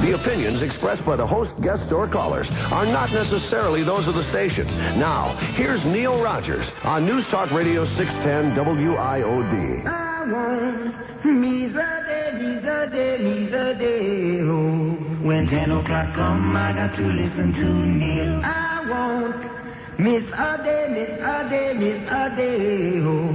The opinions expressed by the host, guests, or callers are not necessarily those of the station. Now, here's Neil Rogers on News Talk Radio 610 WIOD. I want me's a day, oh. When 10 o'clock come, I got to listen to Neil. I want miss a day, oh.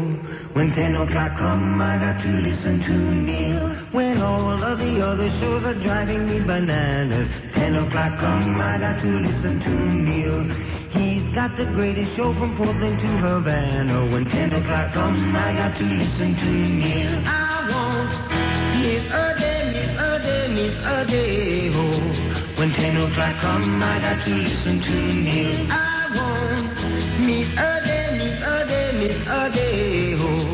When 10 o'clock come, I got to listen to Neil. When all of the other shows are driving me bananas, 10 o'clock come, I got to listen to Neil. He's got the greatest show from Portland to Havana. When 10 o'clock come, I got to listen to Neil. I want miss a day, oh. When 10 o'clock come, I got to listen to Neil. I want miss a day, oh.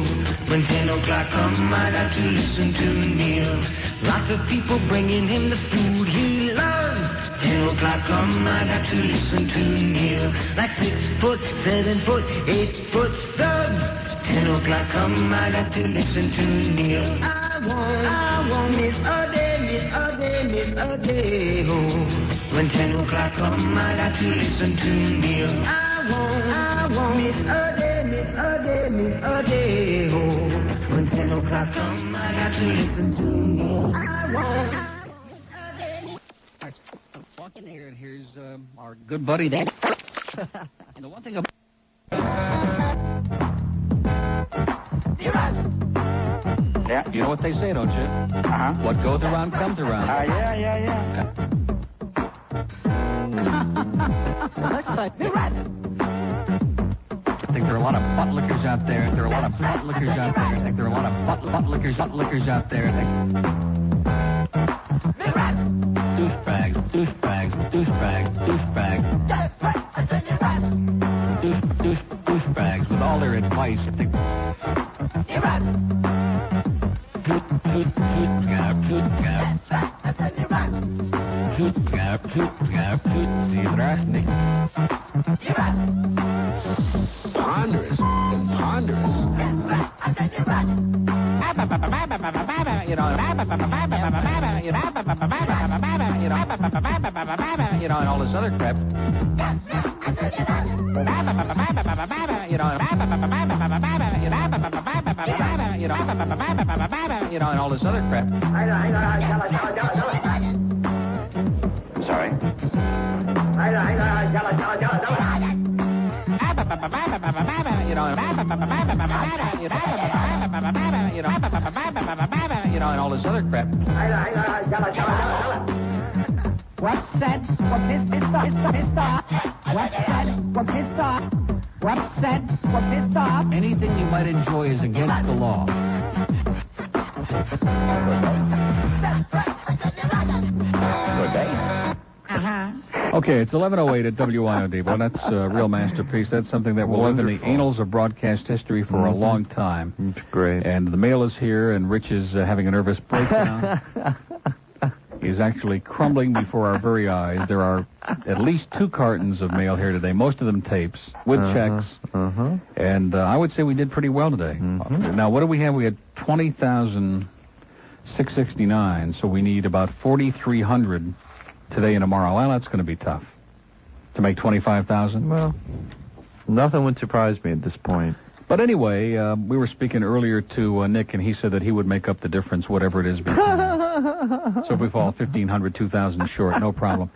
When 10 o'clock come, I got to listen to Neil. Lots of people bringing him the food he loves. 10 o'clock come, I got to listen to Neil. Like 6 foot, 7 foot, 8 foot subs. 10 o'clock come, I got to listen to Neil. I want miss a day, oh. When 10 o'clock come, I got to listen to Neil. I want miss a day, oh. When 10 o'clock come, I got to listen to Neil. I want. Walking here, and here's our good buddy Dan. And the one thing about yeah, you know what they say, don't you? Uh-huh. What goes around comes around. Yeah. Looks like I think there are a lot of butt lickers out there. There are a lot of butt lickers out there. I think there are a lot of butt lickers out there. Douchebags. Douchebags with all their advice. I think. Ponderous. You know, and all this other crap. You know, and all this other crap. I'm sorry. You know, and all this other crap. What's said? What pissed off? What's said? What pissed off? What's said? What pissed off? Anything you might enjoy is against the law. Okay, it's 11:08 at WIOD. Well, that's a real masterpiece. That's something that will live in the annals of broadcast history for a long time. It's great. And the mail is here, and Rich is having a nervous breakdown. He's actually crumbling before our very eyes. There are at least 2 cartons of mail here today, most of them tapes, with checks. And I would say we did pretty well today. Now, what do we have? We had 20,669, so we need about 4,300 today and tomorrow. Well, that's going to be tough. To make 25,000? Well, nothing would surprise me at this point. But anyway, we were speaking earlier to Nick, and he said that he would make up the difference, whatever it is. So if we fall 1,500, 2,000 short, no problem.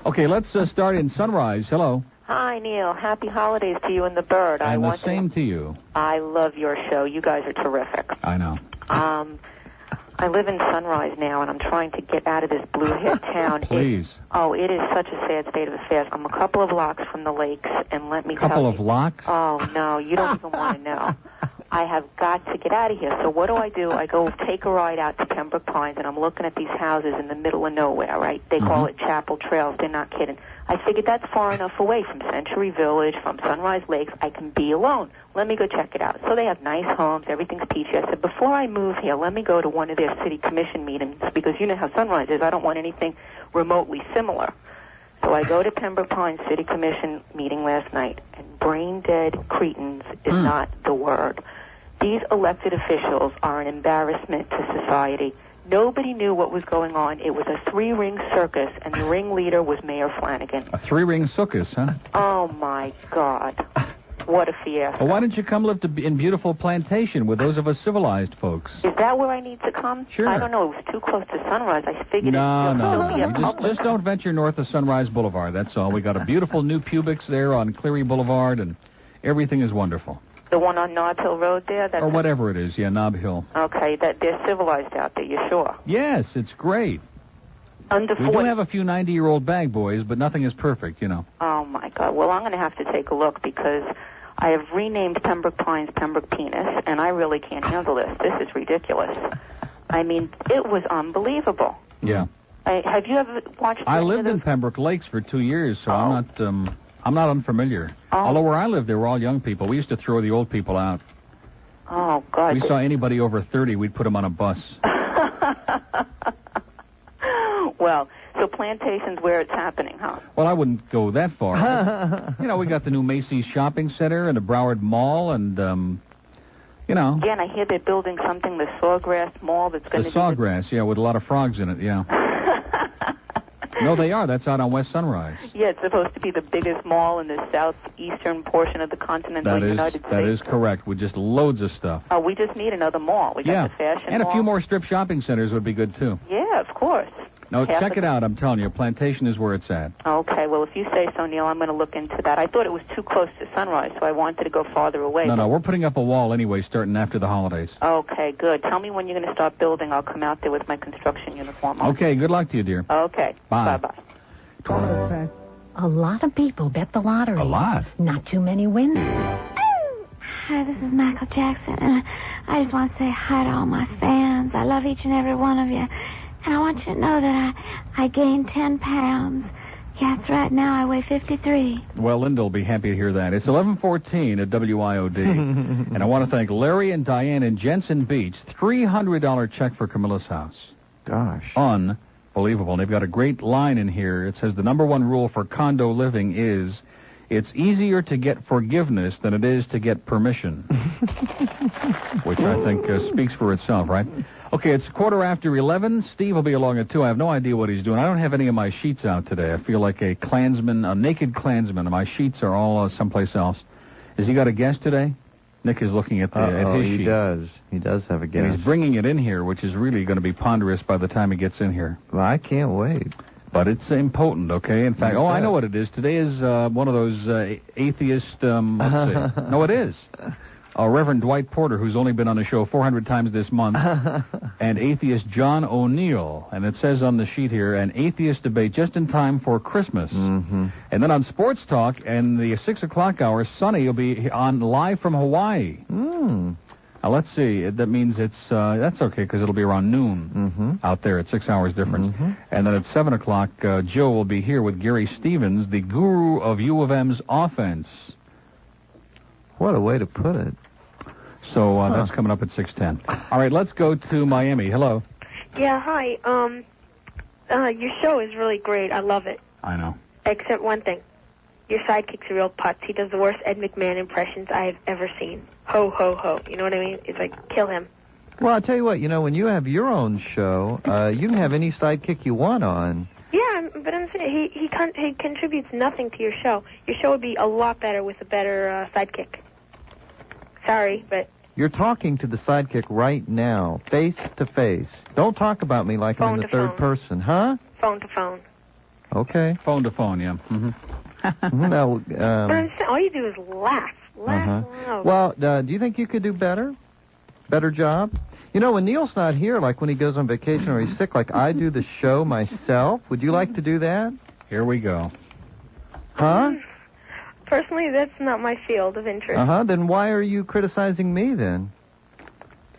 Okay, let's start in Sunrise. Hello. Hi, Neil. Happy holidays to you and the bird. And the same to you. I love your show. You guys are terrific. I know. I live in Sunrise now, and I'm trying to get out of this blue-haired town. Please. It is such a sad state of affairs. I'm a couple of blocks from the lakes, and let me tell you... Couple of blocks? Oh, no, you don't even want to know. I have got to get out of here. So what do? I go take a ride out to Pembroke Pines, and I'm looking at these houses in the middle of nowhere, right? They call it Chapel Trails. They're not kidding. I figured that's far enough away from Century Village, from Sunrise Lakes. I can be alone. Let me go check it out. So they have nice homes. Everything's peachy. I said, before I move here, let me go to one of their city commission meetings, because you know how Sunrise is. I don't want anything remotely similar. So I go to Pembroke Pines City Commission meeting last night, and brain-dead cretins is not the word. These elected officials are an embarrassment to society. Nobody knew what was going on. It was a 3-ring circus, and the ringleader was Mayor Flanagan. A 3-ring circus, huh? Oh, my God. What a fiesta. Well, why didn't you come live in beautiful Plantation with those of us civilized folks? Is that where I need to come? Sure. I don't know. It was too close to Sunrise. I figured No. be a You public. just don't venture north of Sunrise Boulevard, that's all. We got a beautiful new Publix there on Cleary Boulevard, and everything is wonderful. The one on Nob Hill Road there? Or whatever it is, yeah, Nob Hill. Okay, that they're civilized out there, you sure? Yes, it's great. Under We 40. do have a few 90-year-old bag boys, but nothing is perfect, you know. Oh, my God. Well, I'm going to have to take a look because I have renamed Pembroke Pines Pembroke Penis, and I really can't handle this. This is ridiculous. I mean, it was unbelievable. Yeah. Have you ever watched... I lived in Pembroke Lakes for 2 years, so I'm not unfamiliar. Oh. Although where I lived, they were all young people. We used to throw the old people out. Oh, God. We saw anybody over 30, we'd put them on a bus. Well, so Plantation's where it's happening, huh? Well, I wouldn't go that far. You know, we got the new Macy's Shopping Center and the Broward Mall and, you know. Yeah, and I hear they're building something, the Sawgrass Mall, that's going to The be... Sawgrass, yeah, with a lot of frogs in it, yeah. No, they are. That's out on West Sunrise. Yeah, it's supposed to be the biggest mall in the southeastern portion of the continental United States. That is correct, with just loads of stuff. Oh, we just need another mall. We got the fashion and mall. a few more strip shopping centers would be good, too. Yeah, of course. No, check it out. I'm telling you, Plantation is where it's at. Okay, well, if you say so, Neil, I'm going to look into that. I thought it was too close to Sunrise, so I wanted to go farther away. No, we're putting up a wall anyway, starting after the holidays. Okay, good. Tell me when you're going to start building. I'll come out there with my construction uniform on. Okay, good luck to you, dear. Okay. Bye. Bye-bye. A lot of people bet the lottery. A lot? Not too many win. Hi, this is Michael Jackson, and I just want to say hi to all my fans. I love each and every one of you. And I want you to know that I gained 10 pounds. Yeah, that's right. Now I weigh 53. Well, Linda will be happy to hear that. It's 11:14 at WIOD. And I want to thank Larry and Diane in Jensen Beach. $300 check for Camilla's house. Gosh. Unbelievable. And they've got a great line in here. It says the number one rule for condo living is it's easier to get forgiveness than it is to get permission. Which I think speaks for itself, right? Okay, it's 11:15. Steve will be along at 2. I have no idea what he's doing. I don't have any of my sheets out today. I feel like a Klansman, a naked Klansman. My sheets are all someplace else. Has he got a guest today? Nick is looking at his sheet. He does. He does have a guest. And he's bringing it in here, which is really going to be ponderous by the time he gets in here. Well, I can't wait. But it's impotent, okay? In fact, I know what it is. Today is one of those atheist, let's see. No, it is. Reverend Dwight Porter, who's only been on the show 400 times this month, and atheist John O'Neill. And it says on the sheet here, an atheist debate just in time for Christmas. Mm-hmm. And then on Sports Talk, and the 6 o'clock hour, Sonny will be on live from Hawaii. Mm. Now, let's see. That means that's okay, because it'll be around noon out there at 6 hours difference. Mm-hmm. And then at 7 o'clock, Joe will be here with Gary Stevens, the guru of U of M's offense. What a way to put it. So that's coming up at 6:10. All right, let's go to Miami. Hello. Yeah, hi. Your show is really great. I love it. I know. Except one thing. Your sidekick's a real putz. He does the worst Ed McMahon impressions I have ever seen. Ho, ho, ho. You know what I mean? It's like, kill him. Well, I'll tell you what, when you have your own show, you can have any sidekick you want on. Yeah, but I'm saying he contributes nothing to your show. Your show would be a lot better with a better sidekick. Sorry, but... You're talking to the sidekick right now, face to face. Don't talk about me like I'm in the third person, huh? Phone to phone. Okay. Phone to phone, yeah. Mm-hmm. No, but I'm saying, all you do is laugh. Loud. Well, do you think you could do better? Better job? When Neil's not here, like when he goes on vacation or he's sick, like I do the show myself, would you like to do that? Here we go. Huh? Personally, that's not my field of interest. Then why are you criticizing me then?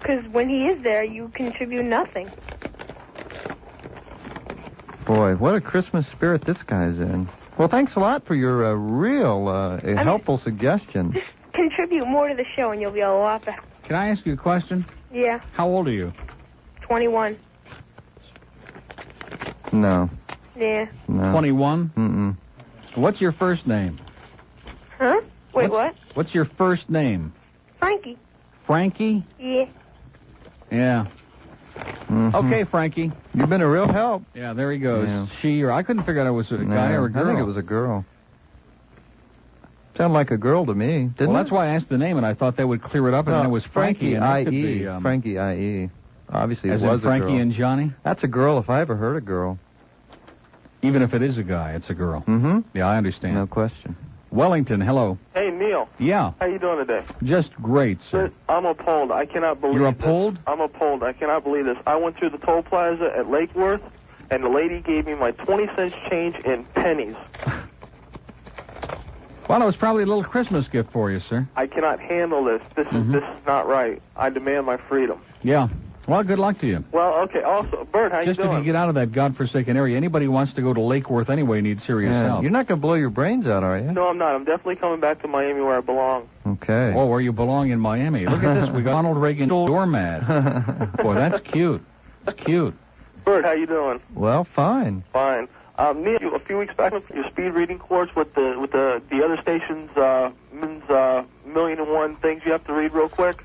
Because when he is there, you contribute nothing. Boy, what a Christmas spirit this guy's in. Well, thanks a lot for your real helpful suggestion. Just contribute more to the show and you'll be a lot better. Can I ask you a question? Yeah. How old are you? 21. No. Yeah. No. 21? Mm-mm. What's your first name? Huh? Wait, what? What's your first name? Frankie. Frankie? Yeah. Yeah. Okay, Frankie. You've been a real help. Yeah, there he goes. Yeah. She or I couldn't figure out it was a guy or a girl. I think it was a girl. Sounded like a girl to me, didn't Well, it? that's why I asked the name, and I thought that would clear it up, and then it was Frankie. And that could I.E. be, Frankie I.E. Obviously, as it was in Frankie a girl. and Johnny? That's a girl if I ever heard a girl. Even if it is a guy, it's a girl. Mm-hmm. Yeah, I understand. No question. Wellington, hello. Hey, Neil. Yeah. How you doing today? Just great, sir. I'm appalled. I cannot believe You're this. appalled? I'm appalled. I cannot believe this. I went through the toll plaza at Lake Worth, and the lady gave me my 20 cents change in pennies. Well, it was probably a little Christmas gift for you, sir. I cannot handle this. This is not right. I demand my freedom. Yeah. Well, good luck to you. Well, okay. Also, Bert, how Just you if doing? you get out of that godforsaken area, anybody who wants to go to Lake Worth anyway needs serious help. You're not going to blow your brains out, are you? No, I'm not. I'm definitely coming back to Miami where I belong. Okay. Oh, where you belong in Miami. Look at this. We got Ronald Reagan doormat. Boy, that's cute. That's cute. Bert, how you doing? Well, fine. Fine. Neil, a few weeks back, your speed reading course with the other stations' men's 1,000,001 things you have to read real quick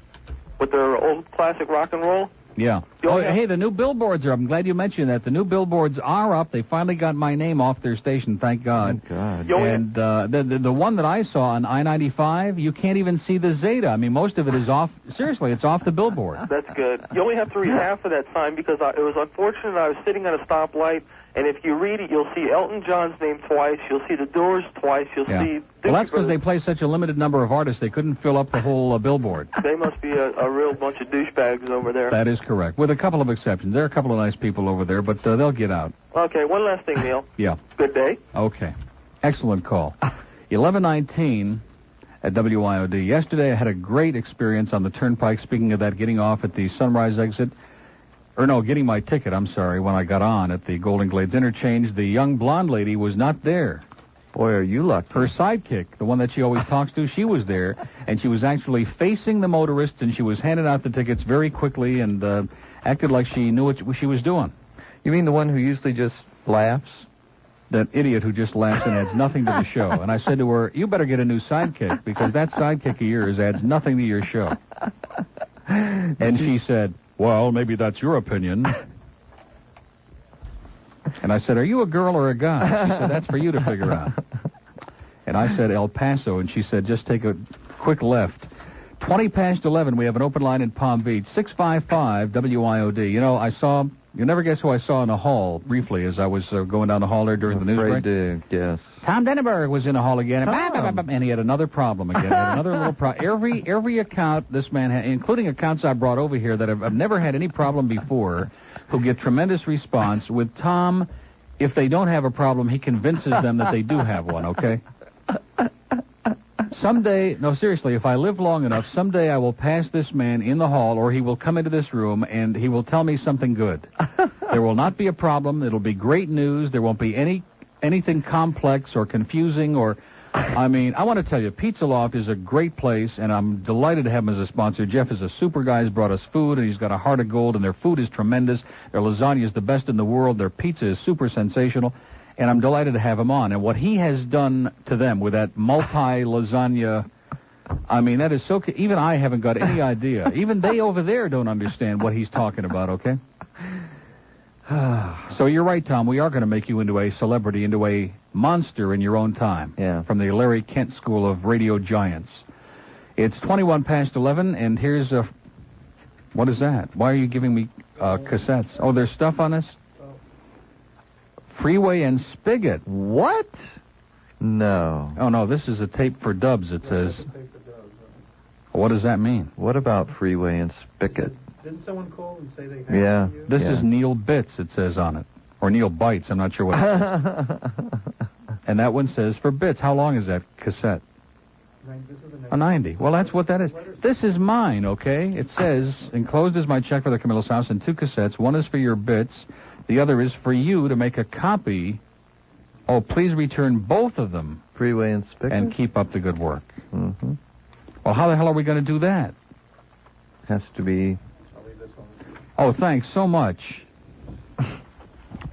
with their old classic rock and roll. Yeah. Oh, hey, the new billboards are up. I'm glad you mentioned that. The new billboards are up. They finally got my name off their station, thank God. God. And the one that I saw on I-95, you can't even see the Zeta. I mean, most of it is off. Seriously, it's off the billboard. That's good. You only have to read half of that sign because it was unfortunate. I was sitting at a stoplight, and if you read it, you'll see Elton John's name twice. You'll see the Doors twice. You'll see... Well, that's because they play such a limited number of artists. They couldn't fill up the whole billboard. They must be a real bunch of douchebags over there. That is correct, with a couple of exceptions. There are a couple of nice people over there, but they'll get out. Okay, one last thing, Neil. Yeah. Good day. Okay. Excellent call. 11:19 at WIOD. Yesterday I had a great experience on the turnpike, speaking of that, getting off at the Sunrise exit. Or no, getting my ticket, I'm sorry, when I got on at the Golden Glades interchange. The young blonde lady was not there. Boy, are you lucky. Her sidekick, the one that she always talks to, she was there, and she was actually facing the motorists, and she was handing out the tickets very quickly and acted like she knew what she was doing. You mean the one who usually just laughs? That idiot who just laughs and adds nothing to the show. And I said to her, you better get a new sidekick, because that sidekick of yours adds nothing to your show. And she said, well, maybe that's your opinion. And I said, are you a girl or a guy? She said, that's for you to figure out. And I said, El Paso. And she said, just take a quick left. 20 past 11, we have an open line in Palm Beach. 655 WIOD. You know, you'll never guess who I saw in the hall, briefly, as I was going down the hall there during the news break. Yes. Tom Denenburg was in the hall again, and he had another problem again. Another little problem. Every account this man had, including accounts I brought over here that I've never had any problem before, who get tremendous response. With Tom, if they don't have a problem, he convinces them that they do have one, okay? Someday, no, seriously, if I live long enough, someday I will pass this man in the hall, or he will come into this room, and he will tell me something good. There will not be a problem. It'll be great news. There won't be anything complex or confusing or... I mean, I want to tell you, Pizza Loft is a great place, and I'm delighted to have him as a sponsor. Jeff is a super guy. He's brought us food, and he's got a heart of gold, and their food is tremendous. Their lasagna is the best in the world. Their pizza is super sensational, and I'm delighted to have him on. And what he has done to them with that multi-lasagna, I mean, that is so... Even I haven't got any idea. Even they over there don't understand what he's talking about, okay? So you're right, Tom. We are going to make you into a celebrity, into a monster in your own time. Yeah. From the Larry Kent School of Radio Giants. It's 21 past 11, and here's a... What is that? Why are you giving me cassettes? Oh, there's stuff on this? Freeway and Spigot. What? No. Oh, no, this is a tape for dubs, it says. What does that mean? What about Freeway and Spigot? Didn't someone call and say they had Yeah. it? This is Neil Bits, it says on it. Or Neil Bites, I'm not sure what it says. And that one says for bits. How long is that cassette? 90. Well, that's what that is. This is mine, okay? It says, enclosed is my check for the Camilla's house and 2 cassettes. One is for your bits. The other is for you to make a copy. Oh, please return both of them. Freeway and Spigot? And keep up the good work. Mm-hmm. Well, how the hell are we going to do that? Has to be... Oh, thanks so much.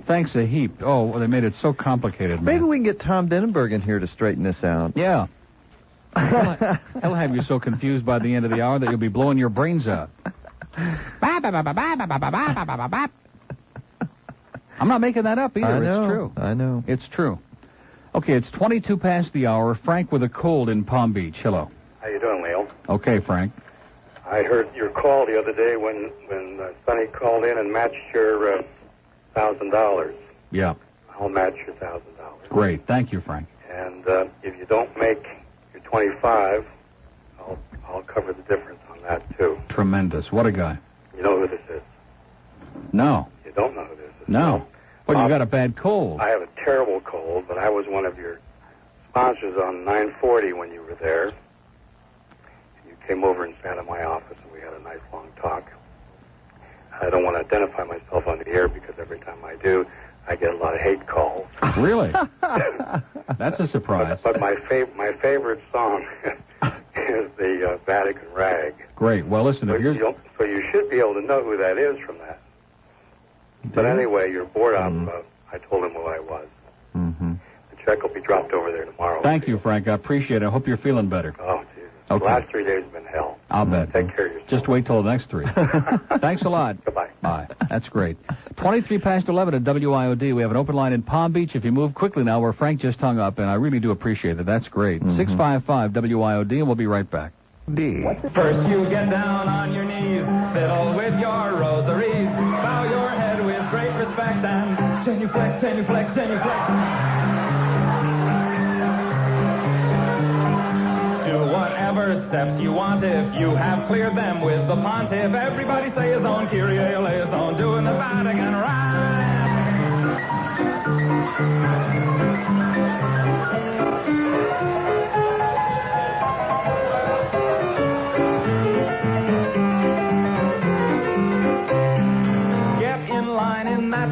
Thanks a heap. Oh, well, they made it so complicated, man. Maybe we can get Tom Denenburg in here to straighten this out. Yeah. He'll have you so confused by the end of the hour that you'll be blowing your brains out. I'm not making that up either. I know, It's true. I know. It's true. Okay, it's 22 past the hour. Frank with a cold in Palm Beach. Hello. How you doing, Leo? Okay, Frank. I heard your call the other day when Sonny called in and matched your $1,000. Yeah. I'll match your $1,000. Great. Thank you, Frank. And if you don't make your 25, I'll cover the difference on that too. Tremendous. What a guy. You know who this is? No. You don't know who this is? No. Well, you got a bad cold. I have a terrible cold, but I was one of your sponsors on 940 when you were there. You came over and sat in my office, and we had a nice long talk. I don't want to identify myself on the air because every time I do, I get a lot of hate calls. Really? That's a surprise. But my favorite song is the Vatican Rag. Great. Well, listen, if you're... So you should be able to know who that is from that. But anyway, your board op, I told him who I was. Mm-hmm. The check will be dropped over there tomorrow. Thank you, Frank. I appreciate it. I hope you're feeling better. Oh, Jesus. Okay. The last 3 days have been hell. I'll bet. Take care of yourself. Just wait till the next 3. Thanks a lot. Goodbye. Bye. That's great. 23 past 11 at WIOD. We have an open line in Palm Beach. If you move quickly now, where Frank just hung up, and I really do appreciate it. That's great. 655 WIOD, and we'll be right back. First you get down on your knees, fiddle with your rosaries, bow your head with great respect, and genuflect, genuflect, genuflect. Do whatever steps you want if you have cleared them with the pontiff. Everybody say his own, Kyrie eleison, doing the Vatican rite.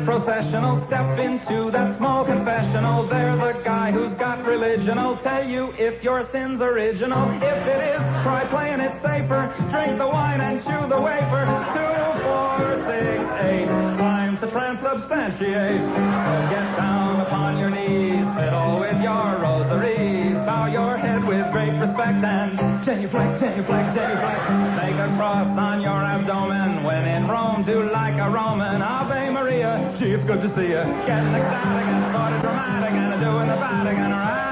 Processional, step into that small confessional. They're the guy who's got religion. I'll tell you if your sin's original. If it is, try playing it safer. Drink the wine and chew the wafer. 2, 4, 6, 8. Time to transubstantiate. So get down upon your knees. Fiddle with your rosaries. Bow your head with great respect and genuflect, genuflect, genuflect. Make a cross on your abdomen. When in Rome, do like a Roman. Ave Maria. Gee, it's good to see you. Getting ecstatic and sort of dramatic and doing the Vatican right.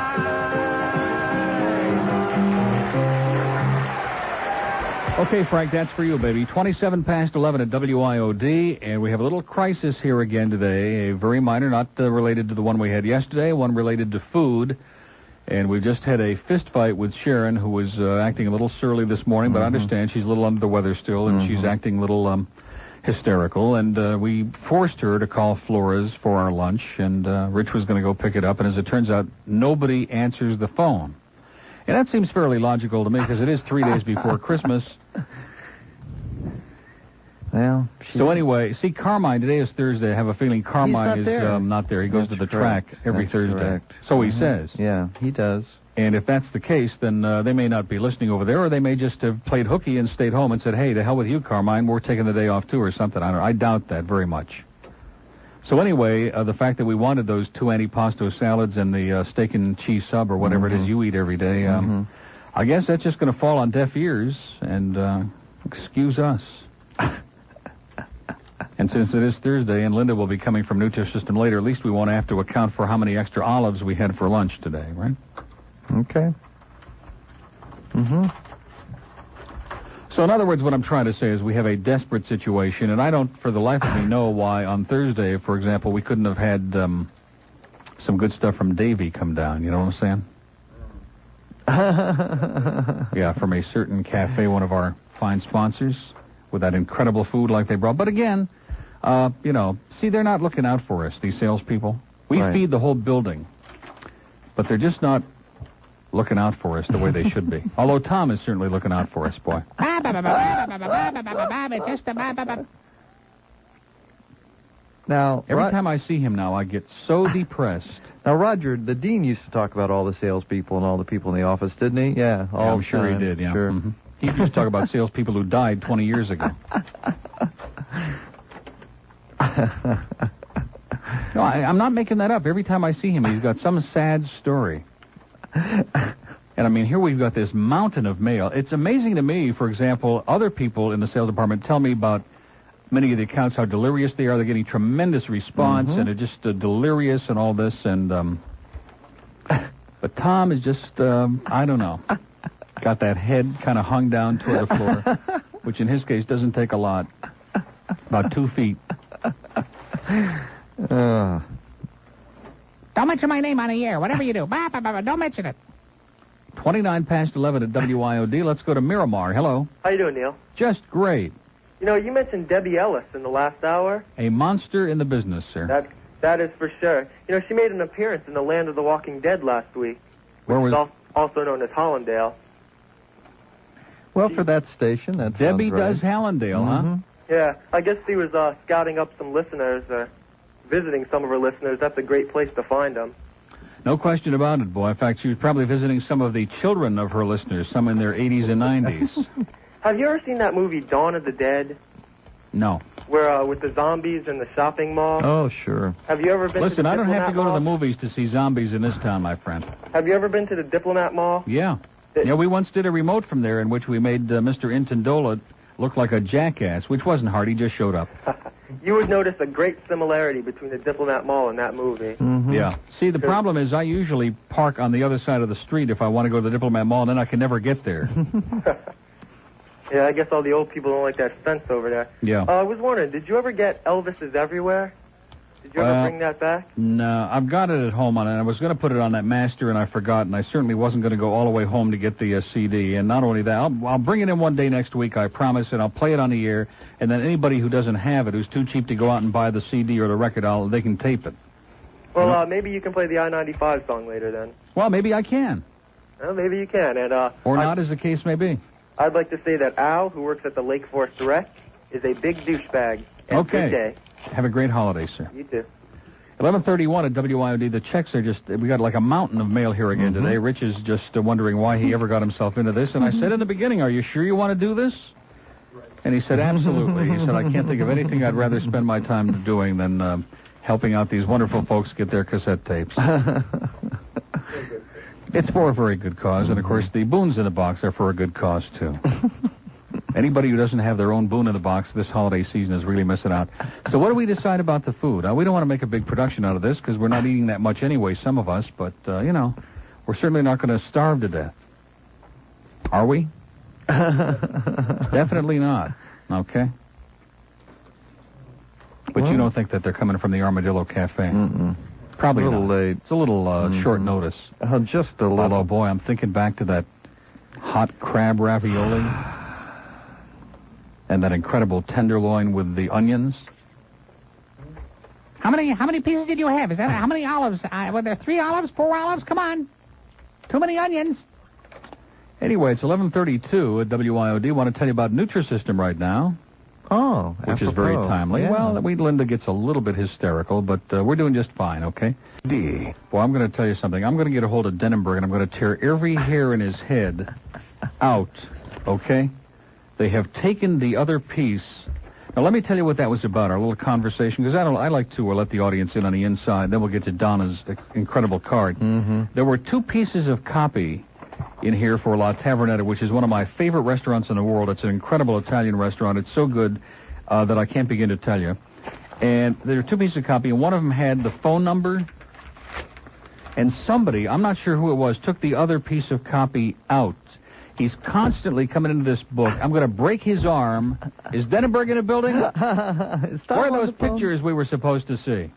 Okay, Frank, that's for you, baby. 27 past 11 at WIOD, and we have a little crisis here again today. A very minor, not related to the one we had yesterday, one related to food. And we just had a fist fight with Sharon, who was acting a little surly this morning, but I understand she's a little under the weather still, and she's acting a little... hysterical, and we forced her to call Flores for our lunch, and Rich was going to go pick it up, and as it turns out, nobody answers the phone. And that seems fairly logical to me, because it is 3 days before Christmas. Well, so anyway, see, Carmine, today is Thursday. I have a feeling Carmine is not there. He goes to the track every Thursday. Correct. So he says. Yeah, he does. And if that's the case, then they may not be listening over there, or they may just have played hooky and stayed home and said, hey, to hell with you, Carmine, we're taking the day off too, or something. I doubt that very much. So anyway, the fact that we wanted those 2 antipasto salads and the steak and cheese sub, or whatever it is you eat every day, I guess that's just going to fall on deaf ears, and excuse us. And since it is Thursday, and Linda will be coming from Nutrisystem later, at least we won't have to account for how many extra olives we had for lunch today, right? Okay. So in other words, what I'm trying to say is we have a desperate situation, and I don't for the life of me know why on Thursday, for example, we couldn't have had some good stuff from Davy come down, you know what I'm saying? Yeah, from a certain cafe, one of our fine sponsors, with that incredible food like they brought. But again, see, they're not looking out for us, these salespeople. We feed the whole building, but they're just not looking out for us the way they should be. Although Tom is certainly looking out for us, boy. Now, every time I see him now, I get so depressed. Now, Roger, the dean used to talk about all the salespeople and all the people in the office, didn't he? Yeah, I'm sure he did, yeah. Sure. He used to talk about salespeople who died 20 years ago. No, I'm not making that up. Every time I see him, he's got some sad story. And I mean, here we've got this mountain of mail. It's amazing to me, for example, other people in the sales department tell me about many of the accounts how delirious they are. They're getting tremendous response, and they're just delirious and all this. And but Tom is just, I don't know, got that head kind of hung down toward the floor, which in his case doesn't take a lot, about 2 feet. Don't mention my name on the air. Whatever you do, don't mention it. 29 past 11 at WIOD. Let's go to Miramar. Hello. How you doing, Neil? Just great. You know, you mentioned Debbie Ellis in the last hour. A monster in the business, sir. That is for sure. You know, she made an appearance in The Land of the Walking Dead last week, Where was also known as Hollandale. Well, for that station, that Debbie sounds right. does Hallandale, huh? Yeah, I guess she was scouting up some listeners, visiting some of her listeners. That's a great place to find them. No question about it, boy. In fact, she was probably visiting some of the children of her listeners, some in their 80s and 90s. Have you ever seen that movie Dawn of the Dead? No. Where with the zombies in the shopping mall? Oh, sure. Have you ever been to the Listen, I don't have to go Diplomat to the Mall? movies to see zombies in this town, my friend. Have you ever been to the Diplomat Mall? Yeah. Yeah, we once did a remote from there in which we made Mr. Intandola look like a jackass, which wasn't hard. He just showed up. You would notice a great similarity between the Diplomat Mall and that movie. Yeah. See, the problem is I usually park on the other side of the street if I want to go to the Diplomat Mall, and then I can never get there. Yeah, I guess all the old people don't like that fence over there. Yeah. I was wondering, did you ever get Elvis is Everywhere? Did you ever bring that back? No, I've got it at home on it. I was going to put it on that master, and I forgot, and I certainly wasn't going to go all the way home to get the CD. And not only that, I'll bring it in one day next week, I promise, and I'll play it on the air, and then anybody who doesn't have it, who's too cheap to go out and buy the CD or the record, they can tape it. Well, maybe you can play the I-95 song later then. Well, maybe I can. Well, maybe you can. And or not, as the case may be. I'd like to say that Al, who works at the Lake Forest Direct, is a big douchebag. And Okay. Good day. Have a great holiday, sir. You too. 11:31 at WIOD. The checks are we got like a mountain of mail here again today. Rich is just wondering why he ever got himself into this. And I said in the beginning, are you sure you want to do this? And he said, absolutely. He said, I can't think of anything I'd rather spend my time doing than helping out these wonderful folks get their cassette tapes. It's for a very good cause. And, of course, the boons in the box are for a good cause, too. Anybody who doesn't have their own boon in the box this holiday season is really missing out. So what do we decide about the food? We don't want to make a big production out of this because we're not eating that much anyway, some of us. But, we're certainly not going to starve to death. Are we? Definitely not. Okay. But you don't think that they're coming from the Armadillo Cafe? Probably a little not. late. It's a little short notice. Just a little. Although, boy, I'm thinking back to that hot crab ravioli and that incredible tenderloin with the onions. How many pieces did you have? Is that how many olives? Were there 3 olives, 4 olives? Come on. Too many onions. Anyway, it's 11:32 at WIOD. I want to tell you about Nutrisystem right now. Oh, which is very timely. Yeah. Well, Linda gets a little bit hysterical, but we're doing just fine, okay? Well, I'm going to tell you something. I'm going to get a hold of Denenburg, and I'm going to tear every hair in his head out, okay? They have taken the other piece. Now, let me tell you what that was about, our little conversation, because I like to let the audience in on the inside. Then we'll get to Donna's incredible card. There were 2 pieces of copy in here for La Tavernetta, which is one of my favorite restaurants in the world. It's an incredible Italian restaurant. It's so good that I can't begin to tell you. And there are 2 pieces of copy, and one of them had the phone number. And somebody, I'm not sure who it was, took the other piece of copy out. He's constantly coming into this book. I'm going to break his arm. Is Denenburg in a building? Where are those pictures we were supposed to see?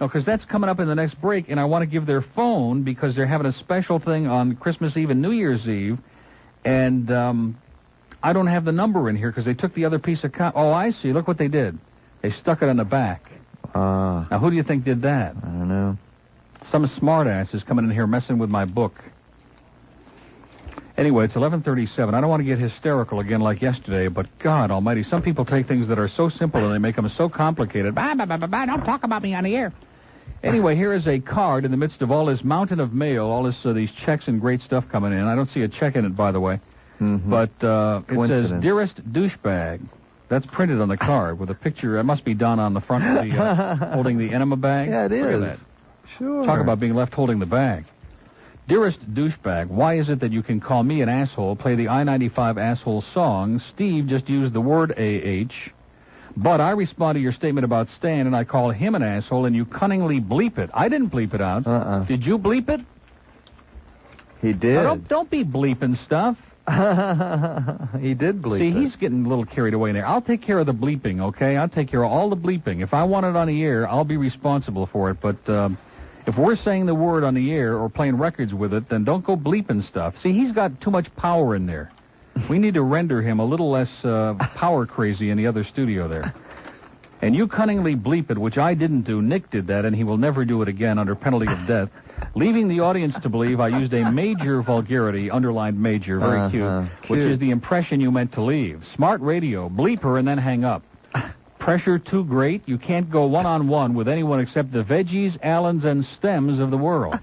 No, because that's coming up in the next break, and I want to give their phone because they're having a special thing on Christmas Eve and New Year's Eve, and I don't have the number in here because they took the other piece of copy. Oh, I see. Look what they did. They stuck it on the back. Now, who do you think did that? I don't know. Some smartass is coming in here messing with my book. Anyway, it's 11:37. I don't want to get hysterical again like yesterday, but God almighty, some people take things that are so simple and they make them so complicated. Don't talk about me on the air. Anyway, here is a card in the midst of all this mountain of mail, all this these checks and great stuff coming in. I don't see a check in it, by the way. But it says, Dearest Douchebag. That's printed on the card with a picture. It must be done on the front of the holding the enema bag. Yeah, it Look is. at that. Sure. Talk about being left holding the bag. Dearest Douchebag, why is it that you can call me an asshole, play the I-95 asshole song? Steve just used the word A-H. But I respond to your statement about Stan, and I call him an asshole, and you cunningly bleep it. I didn't bleep it out. Did you bleep it? He did. Now, don't be bleeping stuff. He did bleep See, it. he's getting a little carried away there. I'll take care of the bleeping, okay? I'll take care of all the bleeping. If I want it on the air, I'll be responsible for it. But if we're saying the word on the air or playing records with it, then don't go bleeping stuff. See, he's got too much power in there. We need to render him a little less power crazy in the other studio there. And you cunningly bleep it, which I didn't do. Nick did that, and he will never do it again under penalty of death, leaving the audience to believe I used a major vulgarity, underlined major, very cute, which is the impression you meant to leave. Smart radio, bleep her and then hang up. Pressure too great, you can't go one-on-one with anyone except the veggies, Allens, and stems of the world.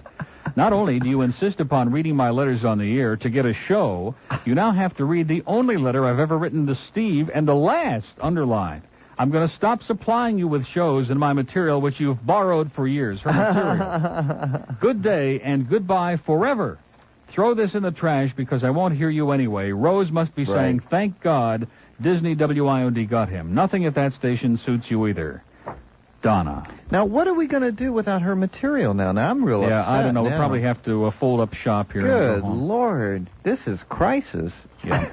Not only do you insist upon reading my letters on the air to get a show, you now have to read the only letter I've ever written to Steve and the last underlined. I'm going to stop supplying you with shows and my material which you've borrowed for years. Her material. Good day and goodbye forever. Throw this in the trash because I won't hear you anyway. Rose must be saying, thank God Disney WIOD got him. Nothing at that station suits you either. Donna. Now, what are we going to do without her material now? Now, I'm real upset. I don't know. Now. We'll probably have to fold up shop here. Good Lord. This is crisis. Yeah.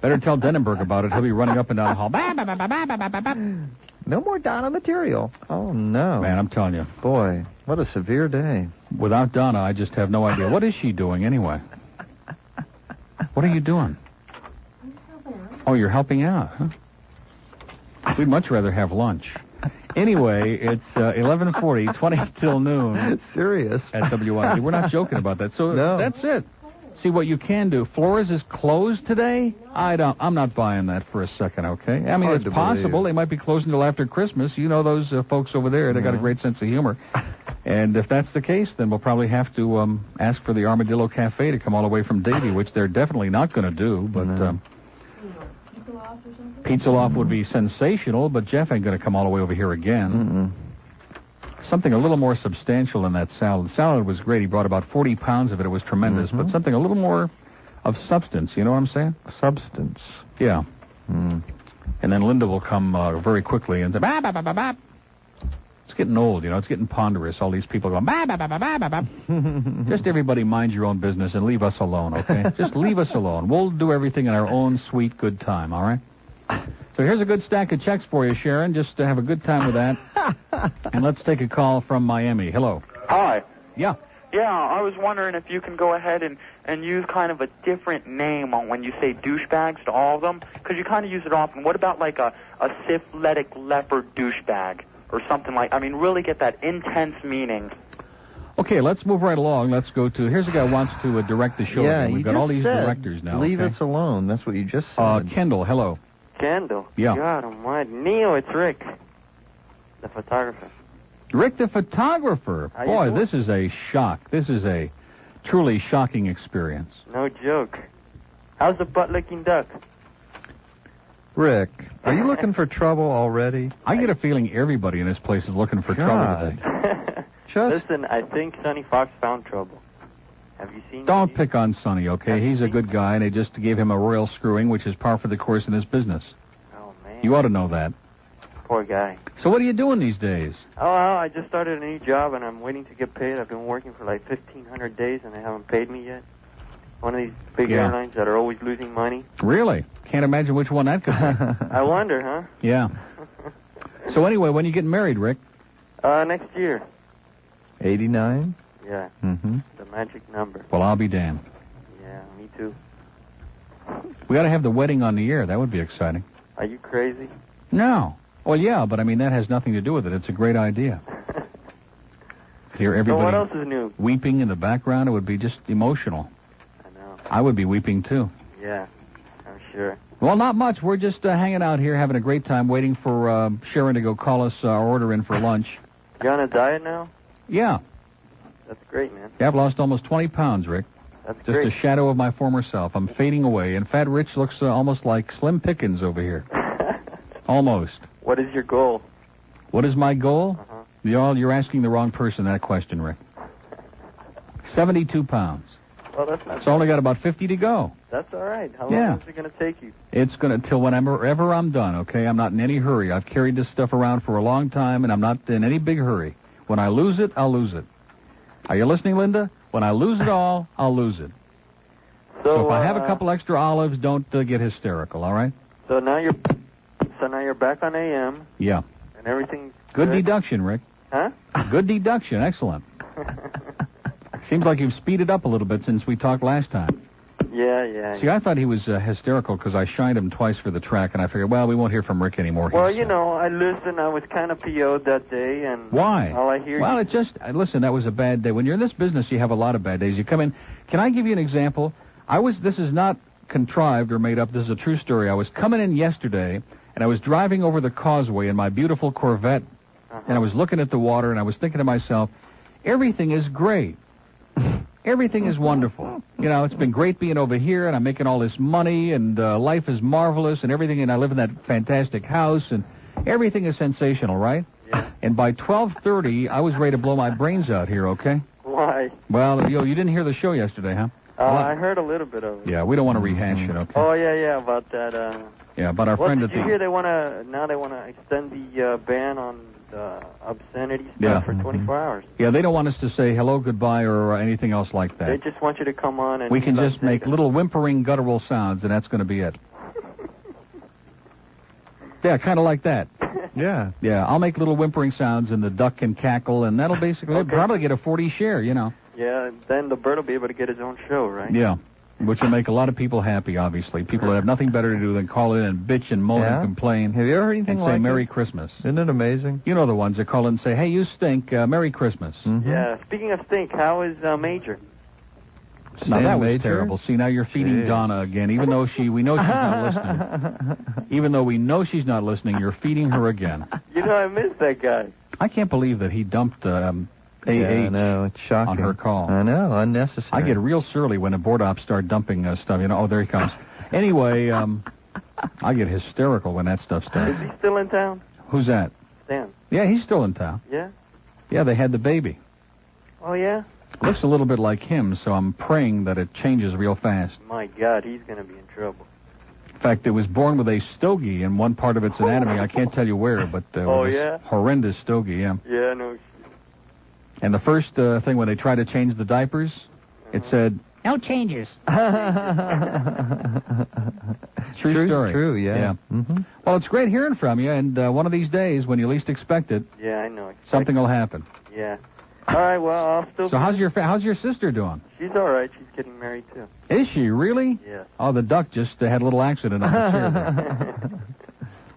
Better tell Denenburg about it. He'll be running up and down the hall. No more Donna material. Oh, no. Man, I'm telling you. Boy, what a severe day. Without Donna, I just have no idea. What is she doing anyway? What are you doing? Oh, you're helping out, huh? We'd much rather have lunch. Anyway, it's 11:40, 20 till noon. Serious. At WID. We're not joking about that. So that's it. See what you can do. Flores is closed today? I'm not buying that for a second, okay? I mean, it's possible. They might be closed until after Christmas. You know those folks over there. They got a great sense of humor. And if that's the case, then we'll probably have to ask for the Armadillo Cafe to come all the way from Davie, which they're definitely not going to do. But Pizza Loft would be sensational, but Jeff ain't going to come all the way over here again. Something a little more substantial in that salad. The salad was great. He brought about 40 pounds of it. It was tremendous. But something a little more of substance. You know what I'm saying? Substance. Yeah. And then Linda will come very quickly and say, bah, bah, bah, bah, bah. It's getting old, you know. It's getting ponderous. All these people going, bah, bah, bah, bah, bah, bah, bah. Just everybody mind your own business and leave us alone, okay? Just leave us alone. We'll do everything in our own sweet good time, all right? So here's a good stack of checks for you, Sharon, just to have a good time with that. And let's take a call from Miami. Hello. Hi. Yeah. Yeah, I was wondering if you can go ahead and use kind of a different name on when you say douchebags to all of them, because you kind of use it often. What about like a syphilitic leopard douchebag or something like, I mean, really get that intense meaning. Okay, let's move right along. Let's go to, here's a guy who wants to direct the show. Yeah, again. We've got all these directors now. Leave okay? us alone. That's what you just said. Kendall, hello. Kendall? Yeah. God almighty. Neil, it's Rick, the photographer. Rick the photographer. How Boy, you doing? this is a shock. This is a truly shocking experience. No joke. How's the butt-licking duck? Rick, are you looking for trouble already? I get a feeling everybody in this place is looking for trouble today. Listen, I think Sonny Fox found trouble. Have you seen Don't pick on Sonny, okay? He's a good guy, and they just gave him a royal screwing, which is par for the course in this business. Oh, man. You ought to know that. Poor guy. So what are you doing these days? Oh, well, I just started a new job, and I'm waiting to get paid. I've been working for like 1,500 days, and they haven't paid me yet. One of these big airlines that are always losing money. Really? Can't imagine which one that could be. I wonder, huh? Yeah. So anyway, when are you getting married, Rick? Next year. 89? Yeah. Mm-hmm. The magic number. Well, I'll be damned. Yeah, me too. We ought to have the wedding on the air. That would be exciting. Are you crazy? No. Well, yeah, but I mean, that has nothing to do with it. It's a great idea. Hear everybody So what else is new? weeping in the background, it would be just emotional. I know. I would be weeping, too. Yeah, I'm sure. Well, not much. We're just hanging out here, having a great time, waiting for Sharon to go call us our order in for lunch. You on a diet now? Yeah. That's great, man. Yeah, I've lost almost 20 pounds, Rick. That's Just great. a shadow of my former self. I'm fading away, and Fat Rich looks almost like Slim Pickens over here. Almost. What is your goal? What is my goal? Uh-huh. You're asking the wrong person that question, Rick. 72 pounds. Well, that's not. It's only got about 50 to go. That's all right. How Yeah. long is it going to take you? It's going to, till whenever I'm done, okay? I'm not in any hurry. I've carried this stuff around for a long time, and I'm not in any big hurry. When I lose it, I'll lose it. Are you listening, Linda? When I lose it all, I'll lose it. So if I have a couple extra olives, don't get hysterical, all right? So now you're back on AM. Yeah. And everything's Good deduction, Rick. Huh? Good deduction. Excellent. Seems like you've speeded up a little bit since we talked last time. Yeah. See, I thought he was hysterical because I shined him twice for the track, and I figured, well, we won't hear from Rick anymore. Well, you know, I listened. I was kind of PO'd that day, and why? All I hear. Well, it just listen. That was a bad day. When you're in this business, you have a lot of bad days. You come in. Can I give you an example? This is not contrived or made up. This is a true story. I was coming in yesterday, and I was driving over the causeway in my beautiful Corvette, and I was looking at the water, and I was thinking to myself, everything is great. Everything is wonderful. You know, it's been great being over here, and I'm making all this money, and life is marvelous, and everything, and I live in that fantastic house, and everything is sensational, right? Yeah. And by 12:30, I was ready to blow my brains out here, okay? Why? Well, you didn't hear the show yesterday, huh? I heard a little bit of it. Yeah, we don't want to rehash it, okay? Oh, yeah, about that. Yeah, about our friend did at you the... hear they want to extend the ban on obscenity stuff for 24 hours? Yeah, they don't want us to say hello, goodbye, or anything else like that. They just want you to come on and... We can just make little whimpering, guttural sounds, and that's going to be it. Yeah, kind of like that. Yeah. Yeah, I'll make little whimpering sounds, and the duck can cackle, and that'll basically probably get a 40 share, you know. Yeah, then the bird will be able to get his own show, right? Yeah, which will make a lot of people happy, obviously. People that have nothing better to do than call in and bitch and moan and complain. Have you ever heard anything and like say Merry it? Christmas. Isn't it amazing? You know the ones that call in and say, hey, you stink, Merry Christmas. Mm-hmm. Yeah, speaking of stink, how is Major? Now, that was Major? terrible. See, now you're feeding Jeez. Donna again, even though we know she's not listening. Even though we know she's not listening, you're feeding her again. You know, I miss that guy. I can't believe that he dumped Yeah, I know, it's shocking. on her call. I know, unnecessary. I get real surly when the board ops start dumping stuff. You know, oh, there he comes. Anyway, I get hysterical when that stuff starts. Is he still in town? Who's that? Stan. Yeah, he's still in town. Yeah? Yeah, they had the baby. Oh, yeah? Looks a little bit like him, so I'm praying that it changes real fast. My God, he's going to be in trouble. In fact, it was born with a stogie in one part of its anatomy. I can't tell you where, but Oh, with yeah? this horrendous stogie, yeah. Yeah, no. And the first thing when they tried to change the diapers, it said, No changes. True story. True, yeah. Mm-hmm. Well, it's great hearing from you, and one of these days, when you least expect it, Yeah, I know. something will happen. Yeah. All right, well, I'll still... So how's your sister doing? She's all right. She's getting married, too. Is she really? Yeah. Oh, the duck just had a little accident on the chair.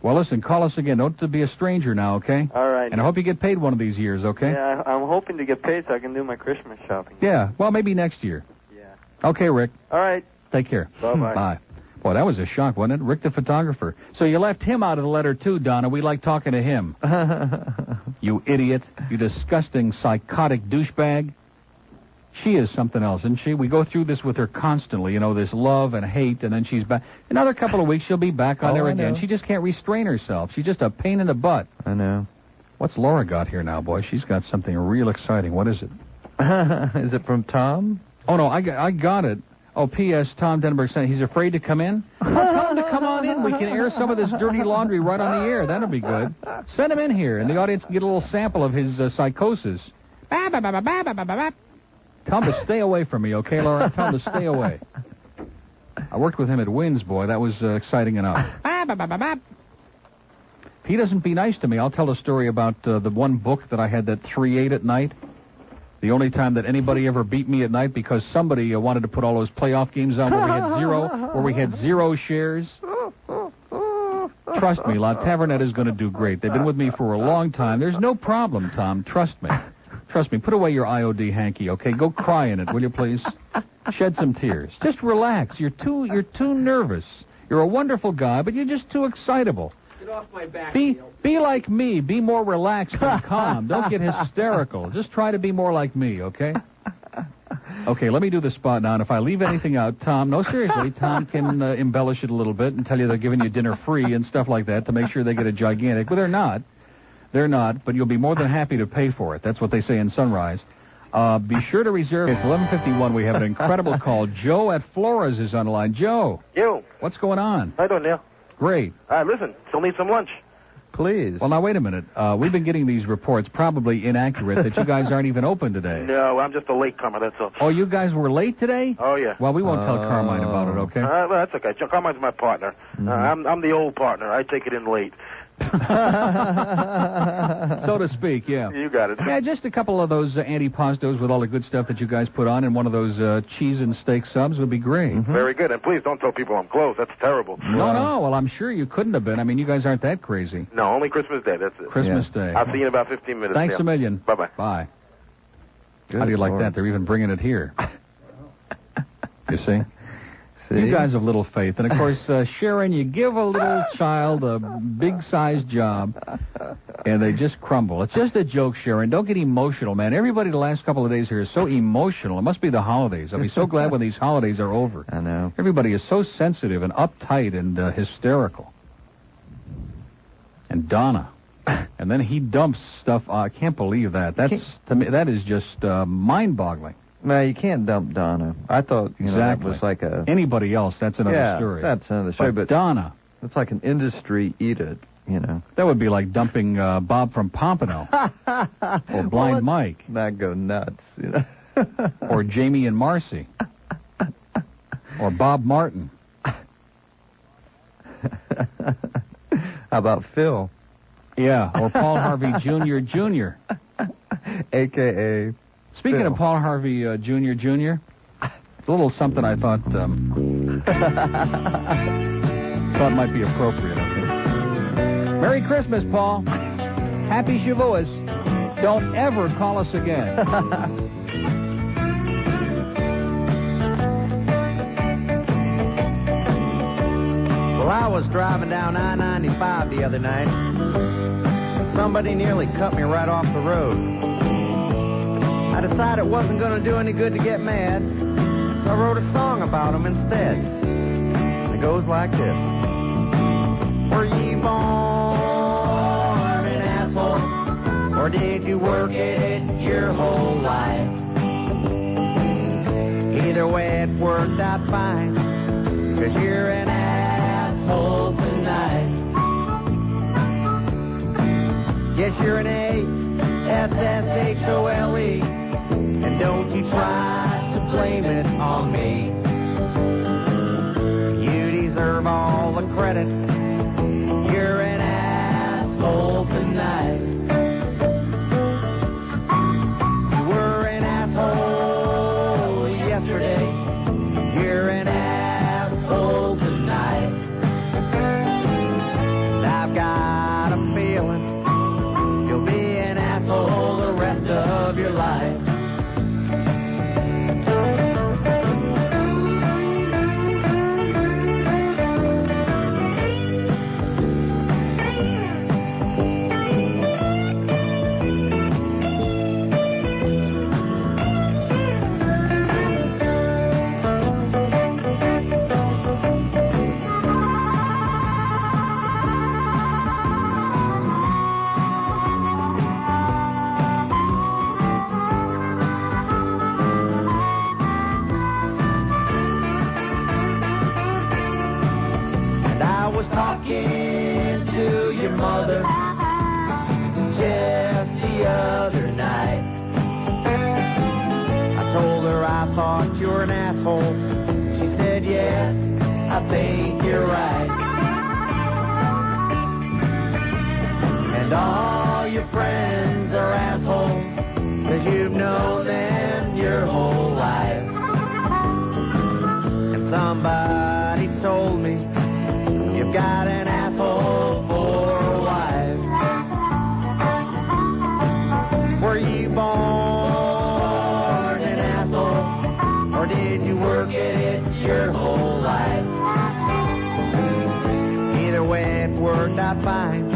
Well, listen, call us again. Don't be a stranger now, okay? All right. And I hope you get paid one of these years, okay? Yeah, I'm hoping to get paid so I can do my Christmas shopping. Yeah, well, maybe next year. Yeah. Okay, Rick. All right. Take care. Bye-bye. Bye. Boy, that was a shock, wasn't it? Rick the photographer. So you left him out of the letter, too, Donna. We like talking to him. You idiot. You disgusting, psychotic douchebag. She is something else, isn't she? We go through this with her constantly, you know, this love and hate, and then she's back. Another couple of weeks, she'll be back on there again. Know. She just can't restrain herself. She's just a pain in the butt. I know. What's Laura got here now, boy? She's got something real exciting. What is it? Is it from Tom? Oh, no, I got it. Oh, P.S. Tom Denenburg said he's afraid to come in. Well, tell him to come on in. We can air some of this dirty laundry right on the air. That'll be good. Send him in here, and the audience can get a little sample of his psychosis. Tell him to stay away from me, okay, Laura? Tell him to stay away. I worked with him at Wynn's, boy. That was exciting enough. If he doesn't be nice to me, I'll tell a story about the one book that I had that 3-8 at night. The only time that anybody ever beat me at night because somebody wanted to put all those playoff games on where we had zero shares. Trust me, La Tavernette is going to do great. They've been with me for a long time. There's no problem, Tom. Trust me. Trust me. Put away your IOD hanky, okay? Go cry in it, will you, please? Shed some tears. Just relax. You're too nervous. You're a wonderful guy, but you're just too excitable. Get off my back, Be like me. Be more relaxed and calm. Don't get hysterical. Just try to be more like me, okay? Okay, let me do the spot now, and if I leave anything out, Tom, no, seriously, Tom can embellish it a little bit and tell you they're giving you dinner free and stuff like that to make sure they get a gigantic, but they're not. They're not, but you'll be more than happy to pay for it. That's what they say in Sunrise. Be sure to reserve. It's 11:51. We have an incredible call. Joe at Flores is on the line. Joe. Yo. What's going on? How you doing, Neil? Great. Listen, still need some lunch. Please. Well, now, wait a minute. We've been getting these reports, probably inaccurate, that you guys aren't even open today. No, I'm just a latecomer, that's all. Oh, you guys were late today? Oh, yeah. Well, we won't tell Carmine about it, okay? Well, that's okay. Carmine's my partner. I'm the old partner. I take it in late. So to speak, yeah. You got it. Yeah, just a couple of those antipastos with all the good stuff that you guys put on, and one of those cheese and steak subs would be great. Very good. And please don't tell people I'm closed. That's terrible. No. Well, I'm sure you couldn't have been. I mean, you guys aren't that crazy. No, only Christmas Day. That's it. Christmas Day. I'll see you in about 15 minutes. Thanks a million. Bye-bye. Bye. Good How do you like Lord. that? They're even bringing it here. You see? You guys have little faith. And, of course, Sharon, you give a little child a big-sized job, and they just crumble. It's just a joke, Sharon. Don't get emotional, man. Everybody the last couple of days here is so emotional. It must be the holidays. I'll be so glad when these holidays are over. I know. Everybody is so sensitive and uptight and hysterical. And Donna. And then he dumps stuff. I can't believe that. To me, that is just mind-boggling. No, you can't dump Donna. I thought, you know, that was like a... Anybody else, that's another story. That's another story. But Donna... It's like an industry eat it, you know. That would be like dumping Bob from Pompano. Or Blind Mike. Not go nuts, you know. Or Jamie and Marcy. Or Bob Martin. How about Phil? Yeah, or Paul Harvey Jr. Jr. A.K.A. Speaking Phil. of Paul Harvey Jr. Jr., a little something I thought might be appropriate. Okay? Merry Christmas, Paul. Happy Shavuos. Don't ever call us again. Well, I was driving down I-95 the other night. Somebody nearly cut me right off the road. I decided it wasn't going to do any good to get mad, so I wrote a song about him instead. It goes like this. Were you born an asshole, or did you work it your whole life? Either way, it worked out fine, 'cause you're an asshole tonight. Yes, you're an A-S-S-H-O-L-E. And don't you try to blame it on me. You deserve all the credit. You're an asshole tonight. You were an asshole yesterday. You're an asshole tonight. And I've got a feeling you'll be an asshole the rest of your life. Talking to your mother just the other night. I told her I thought you were an asshole. She said, yes, I think you're right. And all your friends are assholes, 'cause you've known them your whole life. And somebody told me you've got an asshole for a wife. Were you born an asshole, or did you work it your whole life? Either way, it worked out fine,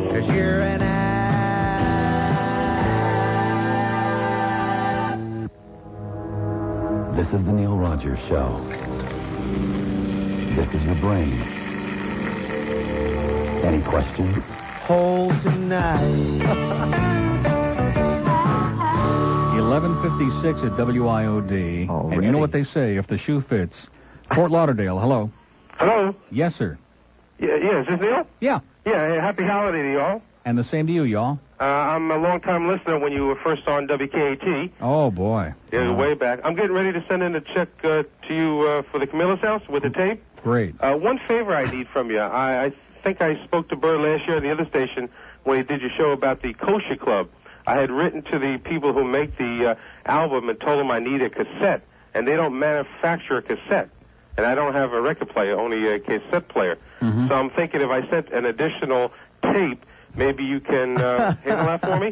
'cause you're an ass. This is the Neil Rogers Show. This is your brain. Any questions? Hole tonight. You 11:56 at WIOD. Already. And you know what they say, if the shoe fits. Fort Lauderdale, hello. Hello? Yes, sir. Yeah, is this Neil? Yeah. Yeah, happy holiday to y'all. And the same to you, y'all. I'm a long-time listener when you were first on WKAT. Oh, boy. Yeah, way back. I'm getting ready to send in a check to you for the Camilla's house with the tape. Great. One favor I need from you. I think I spoke to Bert last year at the other station when he did your show about the Kosher Club. I had written to the people who make the album and told them I need a cassette, and they don't manufacture a cassette. And I don't have a record player, only a cassette player. Mm-hmm. So I'm thinking if I sent an additional tape, maybe you can handle that for me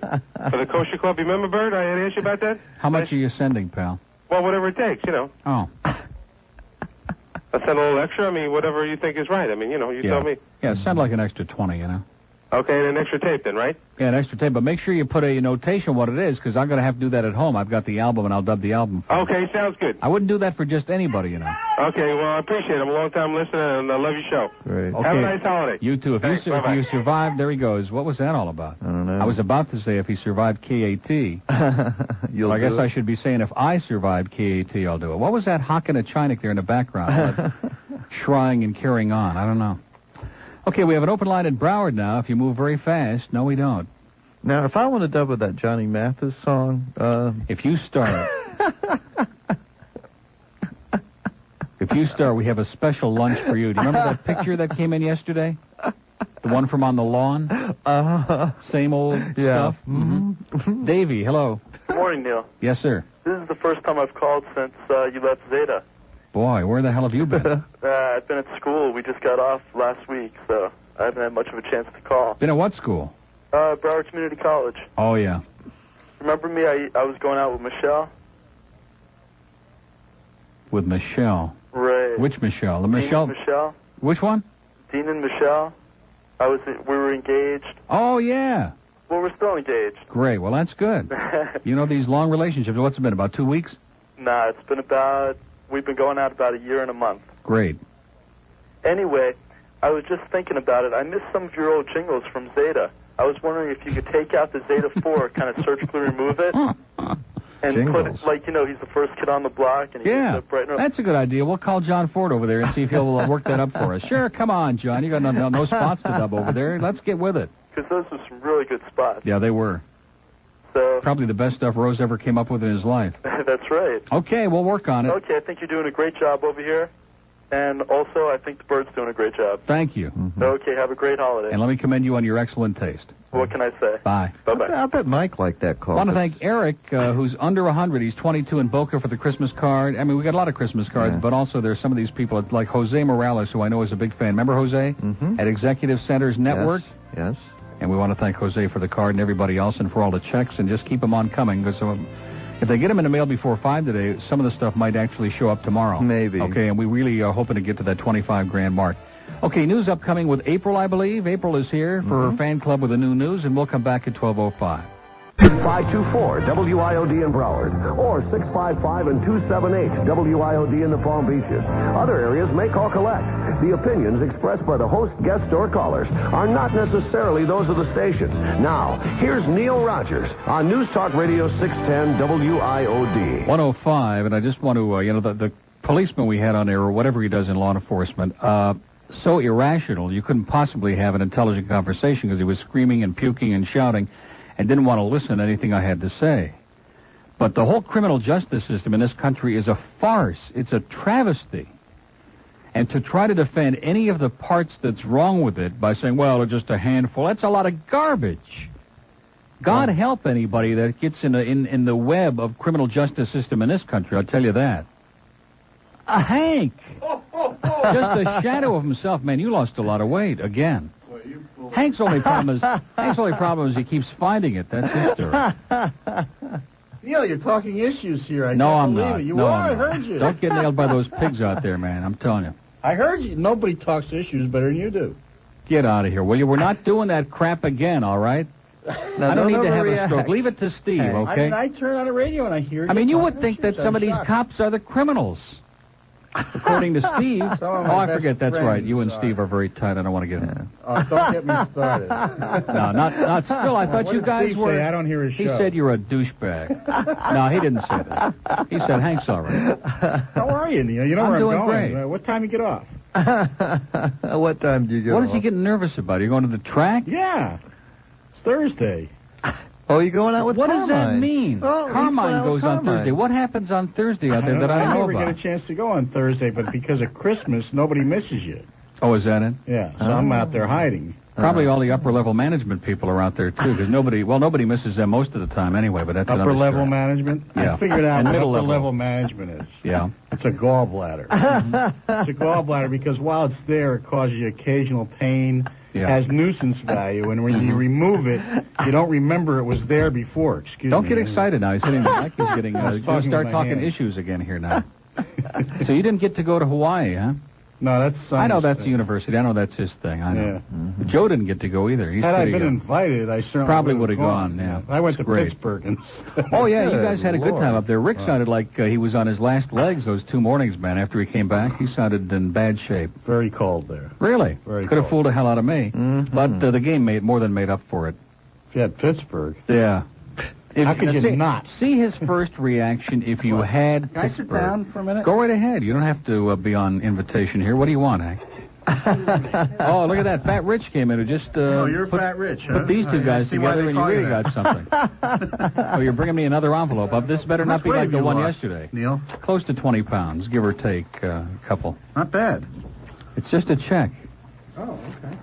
for the Kosher Club. Remember, Bert? I had asked you about that? How much are you sending, pal? Well, whatever it takes, you know. Oh. I send a little extra. I mean, whatever you think is right. I mean, you know, you tell me. Yeah, send like an extra 20, you know. Okay, and an extra tape then, right? Yeah, an extra tape, but make sure you put a notation what it is, because I'm going to have to do that at home. I've got the album, and I'll dub the album. Okay, sounds good. I wouldn't do that for just anybody, you know. Okay, well, I appreciate it. I'm a long-time listener, and I love your show. Great. Okay. Have a nice holiday. You too. If Thanks, you bye-bye. survive, there he goes. What was that all about? I don't know. I was about to say if he survived KAT. Well, I guess I should be saying if I survived KAT, I'll do it. What was that hocking a chinik there in the background? Shrying and carrying on. I don't know. Okay, we have an open line in Broward now. If you move very fast. No, we don't. Now, if I want to dub with that Johnny Mathis song... If you start... If you start, we have a special lunch for you. Do you remember that picture that came in yesterday? The one from on the lawn? Same old stuff? Mm-hmm. Davey, hello. Good morning, Neil. Yes, sir. This is the first time I've called since you left Zeta. Boy, where the hell have you been? I've been at school. We just got off last week, so I haven't had much of a chance to call. Been at what school? Broward Community College. Oh, yeah. Remember me? I was going out with Michelle. With Michelle? Right. Which Michelle? The Dean Michelle? and Michelle. Which one? Dean and Michelle. We were engaged. Oh, yeah. Well, we're still engaged. Great. Well, that's good. You know, these long relationships, what's it been, about 2 weeks? Nah, it's been we've been going out about a year and a month. Great. Anyway, I was just thinking about it. I missed some of your old jingles from Zeta. I was wondering if you could take out the Zeta 4, kind of surgically remove it, and put it, like, you know, he's the first kid on the block, and he gets up right now. That's a good idea. We'll call John Ford over there and see if he'll work that up for us. Sure, come on, John. You got no spots to dub over there. Let's get with it. Because those were some really good spots. Yeah, they were. So probably the best stuff Rose ever came up with in his life. That's right. Okay, we'll work on it. Okay, I think you're doing a great job over here. And also, I think the Bird's doing a great job. Thank you. Mm-hmm. Okay, have a great holiday. And let me commend you on your excellent taste. What can I say? Bye. Bye-bye. I bet Mike liked that call. I want to thank Eric, who's under 100. He's 22 in Boca for the Christmas card. I mean, we got a lot of Christmas cards, but also there's some of these people, like Jose Morales, who I know is a big fan. Remember Jose? Mm-hmm. At Executive Centers Network? Yes. And we want to thank Jose for the card and everybody else and for all the checks, and just keep them on coming, because if they get them in the mail before 5 today, some of the stuff might actually show up tomorrow. Maybe. Okay, and we really are hoping to get to that 25 grand mark. Okay, news upcoming with April, I believe. April is here for her fan club with the new news, and we'll come back at 12:05. 524 WIOD in Broward, or 655 and 278 WIOD in the Palm Beaches. Other areas may call collect. The opinions expressed by the host, guest, or callers are not necessarily those of the station. Now, here's Neil Rogers on News Talk Radio 610 WIOD. 105, and I just want to, the policeman we had on there, or whatever he does in law enforcement, so irrational, you couldn't possibly have an intelligent conversation because he was screaming and puking and shouting and didn't want to listen to anything I had to say. But the whole criminal justice system in this country is a farce. It's a travesty. And to try to defend any of the parts that's wrong with it by saying, well, it's just a handful, that's a lot of garbage. God help anybody that gets in the web of criminal justice system in this country, I'll tell you that. Hank! Just a shadow of himself. Man, you lost a lot of weight, again. Hank's only problem is he keeps finding it. That's his story. Neil, you're talking issues here. I No, can't I'm believe not. it. You No, are. I'm I not. heard you. Don't get nailed by those pigs out there, man. I'm telling you. I heard you. Nobody talks issues better than you do. Get out of here, will you? We're not doing that crap again, all right? I don't need to have a stroke. Leave it to Steve, okay? I turn on the radio and I hear. I mean, you would think that some of these cops are the criminals. according to Steve. I forget. That's friends right. You and are. Steve are very tight. I don't want to get in. Don't get me started. No, not still. I thought What you did guys Steve were. say? I don't hear his He show. said you're a douchebag. No, he didn't say that. He said Hank's all right. How are you, Neil? You know I'm where doing I'm going. great. What time you get off? What time do you get What is off? he getting nervous about? Are you going to the track? Yeah. It's Thursday. Oh, you going out with What Carmine? does that mean? Oh, he's going Carmine out with goes on Carmine. Thursday. What happens on Thursday out there that I know never about? get a chance to go on Thursday, but because of Christmas, nobody misses you. Oh, is that it? Yeah, so I'm out there hiding. Probably all the upper-level management people are out there, too, because nobody misses them most of the time anyway, but that's another Upper-level story. management? Yeah. I figured out And what middle upper-level management is. Yeah. It's a gallbladder. It's a gallbladder because while it's there, it causes you occasional pain, has nuisance value, and when you remove it, you don't remember it was there before. Don't get excited now. He's hitting the mic. He's getting. He's going to start with my talking hand. issues again here now. So you didn't get to go to Hawaii, huh? No, that's I know Sonny's that's thing. the university. I know that's his thing. I know. Yeah. Joe didn't get to go either. He's Had I pretty, been invited, I certainly probably would would have gone. Yeah, I went to Great. Pittsburgh instead. Oh yeah, you guys had a good Lord. time up there. Rick sounded like he was on his last legs those 2 mornings, man. After he came back, he sounded in bad shape. Very cold there. Really? Very Could have cold. fooled the hell out of me. But the game more than made up for it. Yeah, Pittsburgh. Yeah. How could you see, not? See his first reaction if you had Can I sit Pittsburgh. down for a minute? Go right ahead. You don't have to be on invitation here. What do you want, Hank? Oh, look at that. Fat Rich came in who just you're Fat Rich, huh? put these two guys see why together they and you call you really that. got something. Oh, you're bringing me another envelope up. This better How not much be weight like have the you one lost, yesterday. Neil? Close to 20 pounds, give or take a couple. Not bad. It's just a check. Oh, okay.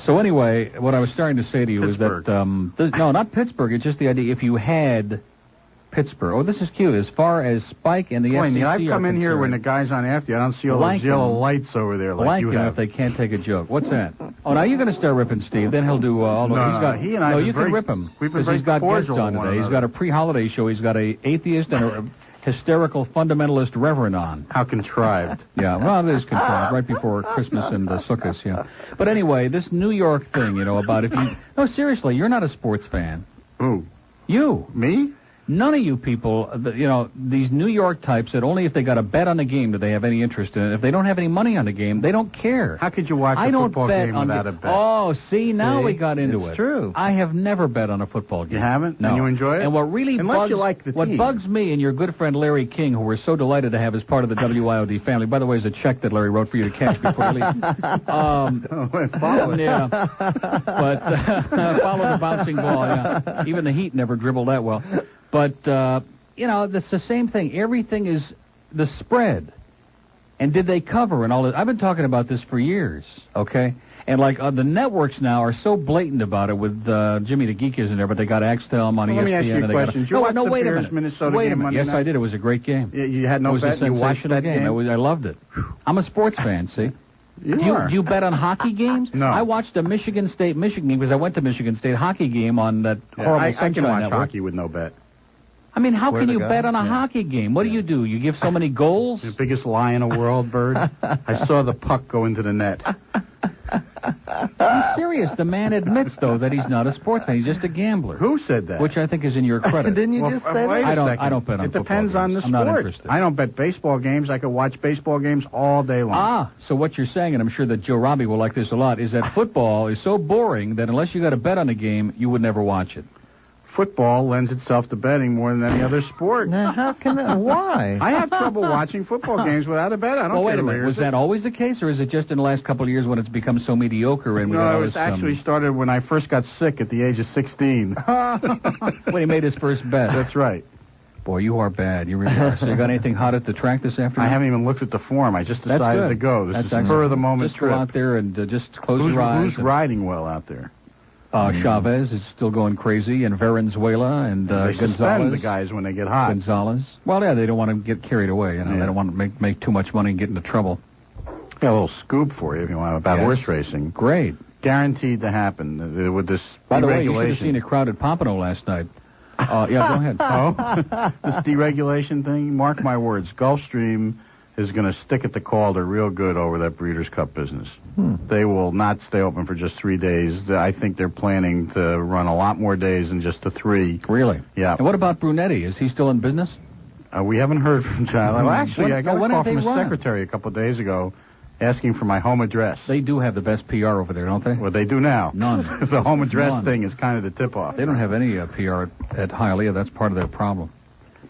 So anyway, what I was starting to say to you is that, no, not Pittsburgh, it's just the idea if you had Pittsburgh. Oh, this is cute. As far as Spike and the Boy, FCC Neil, I've come are in here when the concerned, guy's on after you. I don't see all Blank those yellow him. lights over there like blank you him have. if they can't take a joke. What's that? Oh, now you're going to start ripping Steve. Then he'll do all the... No, he's no, got, he and I no, have you been can very- rip him. we've been Because very he's got guests cordial on with one today. He's another. got a pre-holiday show. He's got a atheist and a hysterical fundamentalist reverend on. How contrived. Yeah, well, it is contrived, right before Christmas and Sukkot, yeah. But anyway, this New York thing, about if you... No, seriously, you're not a sports fan. Who? You. Me? None of you people, these New York types that only if they got a bet on the game do they have any interest in it. If they don't have any money on the game, they don't care. How could you watch I a don't football bet game on without the, a bet? Oh, see, now See? we got into It's it. true. I have never bet on a football game. You haven't? No. And you enjoy it? And what really Unless bugs, you like the what team. bugs me and your good friend Larry King, who we're so delighted to have as part of the WIOD family. By the way, there's a check that Larry wrote for you to cash before you leave. Follow it. Yeah. But follow the bouncing ball, yeah. Even the Heat never dribbled that well. But, that's the same thing. Everything is the spread. And did they cover and all that? I've been talking about this for years, okay? And, the networks now are so blatant about it with Jimmy the Geek isn't there, but they got Axtel on ESPN. Let me ask you a and they question. Did you watch the wait a Bears minute. Minnesota Wait a game minute. Monday Yes, night? I did. It was a great game. You had no it was bet? a You watched sensational that game? I loved it. I'm a sports fan, see? You Do you bet on hockey games? No. I watched a Michigan game because I went to Michigan State hockey game on that horrible I Sunshine can watch Network. hockey with no bet. I mean, how Swear can to you God. bet on a Yeah. hockey game? What do? You give so many goals? The biggest lie in the world, Bird. I saw the puck go into the net. I'm serious. The man admits, though, that he's not a sports fan. He's just a gambler. Who said that? Which I think is in your credit. Didn't you Well, just say wait that? a I second. don't bet on It depends football on the games. I'm not sport. interested. I don't bet baseball games. I could watch baseball games all day long. Ah, so what you're saying, and I'm sure that Joe Robbie will like this a lot, is that football is so boring that unless you got a bet on a game, you would never watch it. Football lends itself to betting more than any other sport. Now, how can that? Why? I have trouble watching football games without a bet. I don't Well, wait care a who minute. hears Was it. that always the case, or is it just in the last couple of years when it's become so mediocre and we got No, all it this... was actually started when I first got sick at the age of 16. when he made his first bet. That's right. Boy, you are bad. You really are. So you got anything hot at the track this afternoon? I haven't even looked at the form. I just That's decided good. to go. This That's is excellent. spur of the moment Just trip. go out there and just close Who's, your eyes. who's and- riding well out there? Chavez is still going crazy, and Venezuela, and They suspend Gonzalez. the guys when they get hot. Gonzalez. Well, yeah, they don't want to get carried away. They don't want to make too much money and get into trouble. Got a little scoop for you if you want about Yes. horse racing. Great. Guaranteed to happen with this By the way, you should have deregulation. seen a crowd at Pompano last night. Yeah, go ahead. Oh, this deregulation thing. Mark my words. Gulfstream is going to stick at the Calder real good over that Breeders' Cup business. They will not stay open for just 3 days. I think they're planning to run a lot more days than just the 3. Really? Yeah. And what about Brunetti? Is he still in business? We haven't heard from John. Well, actually, I got a call from his run? secretary a couple of days ago asking for my home address. They do have the best PR over there, don't they? Well, they do now. None. The home address None. thing is kind of the tip-off. They don't have any PR at Hialeah. That's part of their problem.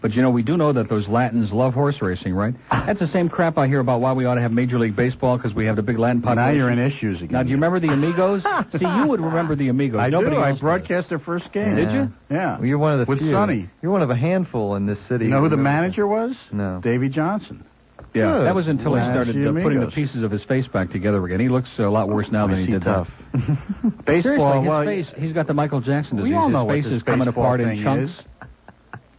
But, we do know that those Latins love horse racing, right? That's the same crap I hear about why we ought to have Major League Baseball, because we have the big Latin population. Now you're in issues again. Now, do you remember the Amigos? See, you would remember the Amigos. I Nobody do. I else broadcast their first game. Did you? Yeah. Well, you're one of the With few. Sonny. You're one of a handful in this city. You know who the manager was? No. Davy Johnson. Yeah, Good. that was until he started putting the Amigos. pieces of his face back together again. He looks a lot worse now than he did tough. Baseball, Baseball, his face, he's got the Michael Jackson disease. We all know his what face this is coming baseball apart in thing chunks. is.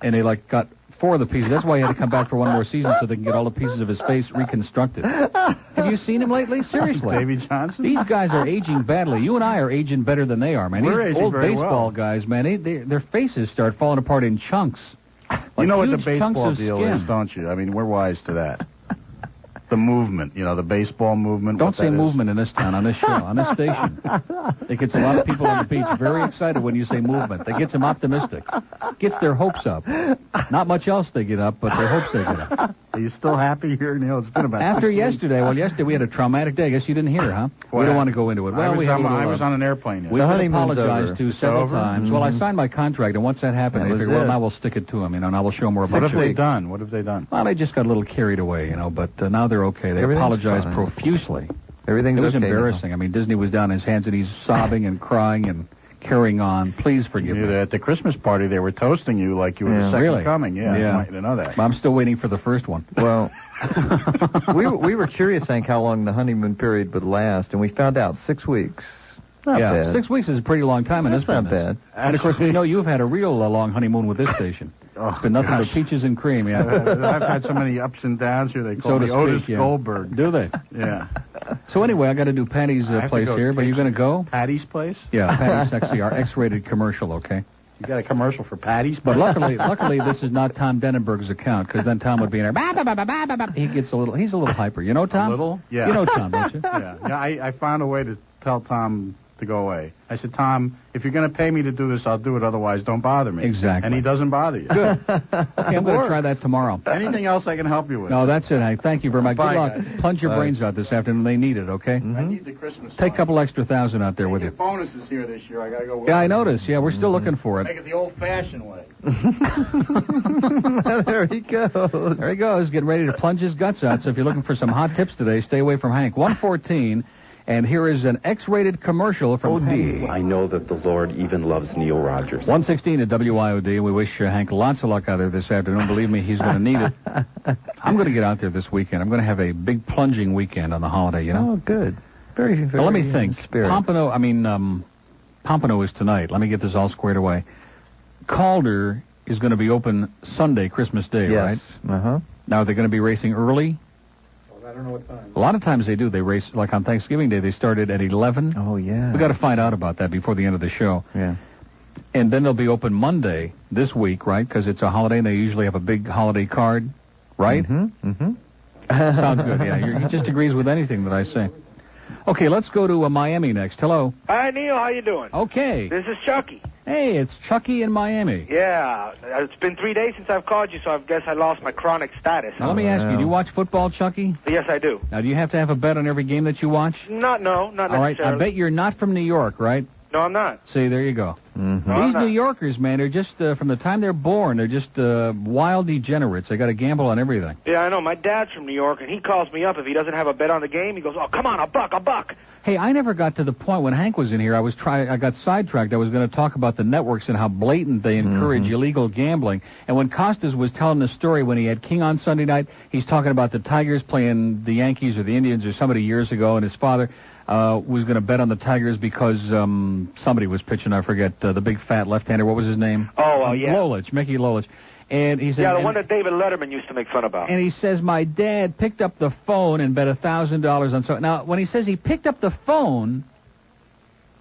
And they, got 4 of the pieces. That's why he had to come back for one more season so they can get all the pieces of his face reconstructed. Have you seen him lately? Seriously. Davy Johnson? These guys are aging badly. You and I are aging better than they are, man. We're These aging old very baseball well. guys, man, their faces start falling apart in chunks. You know what the huge chunks baseball of deal skin. is, don't you? I mean, we're wise to that. The movement, the baseball movement. Don't what say that is. movement in this town, on this show, on this station. It gets a lot of people on the beach very excited when you say movement. It gets them optimistic. Gets their hopes up. Not much else they get up, but their hopes they get up. Are you still happy here, Neil? It's been about After 6 weeks. yesterday, yesterday we had a traumatic day. I guess you didn't hear, huh? We don't want to go into it. Well, I was on an airplane. We honeymoon's apologized over. to It's several over? times. Well, I signed my contract, and once that happened, That they was figured, well, it. now we'll stick it to them, and I will show them more about What have they it. done? What have they done? Well, they just got a little carried away, but now they're okay. They Everything's apologized fine. profusely. Everything's It was okay embarrassing. I mean, Disney was down on his hands, and he's sobbing and crying and carrying on. Please forgive me. At the Christmas party, they were toasting you like you were the second Really? coming. Yeah, I want you to know that. I'm still waiting for the first one. Well, we were curious, Hank, how long the honeymoon period would last, and we found out 6 weeks. Not bad. 6 weeks is a pretty long time in this That's not business. bad. And, of course, we know you've had a real long honeymoon with this station. It's been nothing but peaches and cream, yeah. I've had so many ups and downs here. They call So to me Otis speak, yeah. Goldberg. Do they? Yeah. So anyway, I got to do Patty's I have to place go here, but you're going to go? Patty's place? Yeah, Patty's Sexy, our X-rated commercial, okay? You got a commercial for Patty's But place? luckily, this is not Tom Denenburg's account, because then Tom would be in there. Bah, bah, bah, bah, bah, bah, bah. He's a little hyper. You know Tom? A little? Yeah. You know Tom, don't you? Yeah. I found a way to tell Tom to go away. I said, Tom, if you're going to pay me to do this, I'll do it. Otherwise, don't bother me. Exactly. And he doesn't bother you. Good. Okay, I'm going to try that tomorrow. Anything else I can help you with? No, that's it, Hank. Thank you very much. Bye, Good luck. guys. Plunge your Bye. brains out this afternoon. They need it, okay? I need the Christmas Take a couple extra $1,000 out there with you. bonuses here this year. I got to go. Yeah, I noticed. Yeah, we're still looking for it. Make it the old-fashioned way. There he goes. There he goes, getting ready to plunge his guts out. So if you're looking for some hot tips today, stay away from Hank. 114, and here is an X-rated commercial from Patty. I know that the Lord even loves Neil Rogers. 116 at WIOD. We wish Hank lots of luck out there this afternoon. Believe me, he's going to need it. I'm going to get out there this weekend. I'm going to have a big plunging weekend on the holiday, you know? Oh, good. Very, very Well, let me think. spirit. Pompano is tonight. Let me get this all squared away. Calder is going to be open Sunday, Christmas Day, right? Uh-huh. Now, are they going to be racing early? I don't know what time. A lot of times they do. They race, like on Thanksgiving Day, they started at 11. Oh, yeah. We got to find out about that before the end of the show. Yeah. And then they'll be open Monday this week, right? Because it's a holiday, and they usually have a big holiday card, right? Mm-hmm. Sounds good, yeah. He just agrees with anything that I say. Okay, let's go to Miami next. Hello. Hi, Neil. How you doing? Okay. This is Chucky. Hey, it's Chucky in Miami. Yeah. It's been 3 days since I've called you, so I guess I lost my chronic status. Now, let me ask you, do you watch football, Chucky? Yes, I do. Now, do you have to have a bet on every game that you watch? Not All right, necessarily. I bet you're not from New York, right? No, I'm not. See, there you go. Mm-hmm. No, I'm These not. New Yorkers, man, they're just, from the time they're born, they're just wild degenerates. They got to gamble on everything. Yeah, I know. My dad's from New York, and he calls me up if he doesn't have a bet on the game. He goes, "Oh, come on, a buck." Hey, I never got to the point when Hank was in here. I got sidetracked. I was going to talk about the networks and how blatant they encourage illegal gambling. And when Costas was telling the story when he had King on Sunday night, he's talking about the Tigers playing the Yankees or the Indians or somebody years ago, and his father was going to bet on the Tigers because somebody was pitching. I forget the big fat left-hander. What was his name? Oh, yeah. Lolich, Mickey Lolich. And he said, Yeah, the one that David Letterman used to make fun about. and he says, my dad picked up the phone and bet $1,000 on so. Now, when he says he picked up the phone,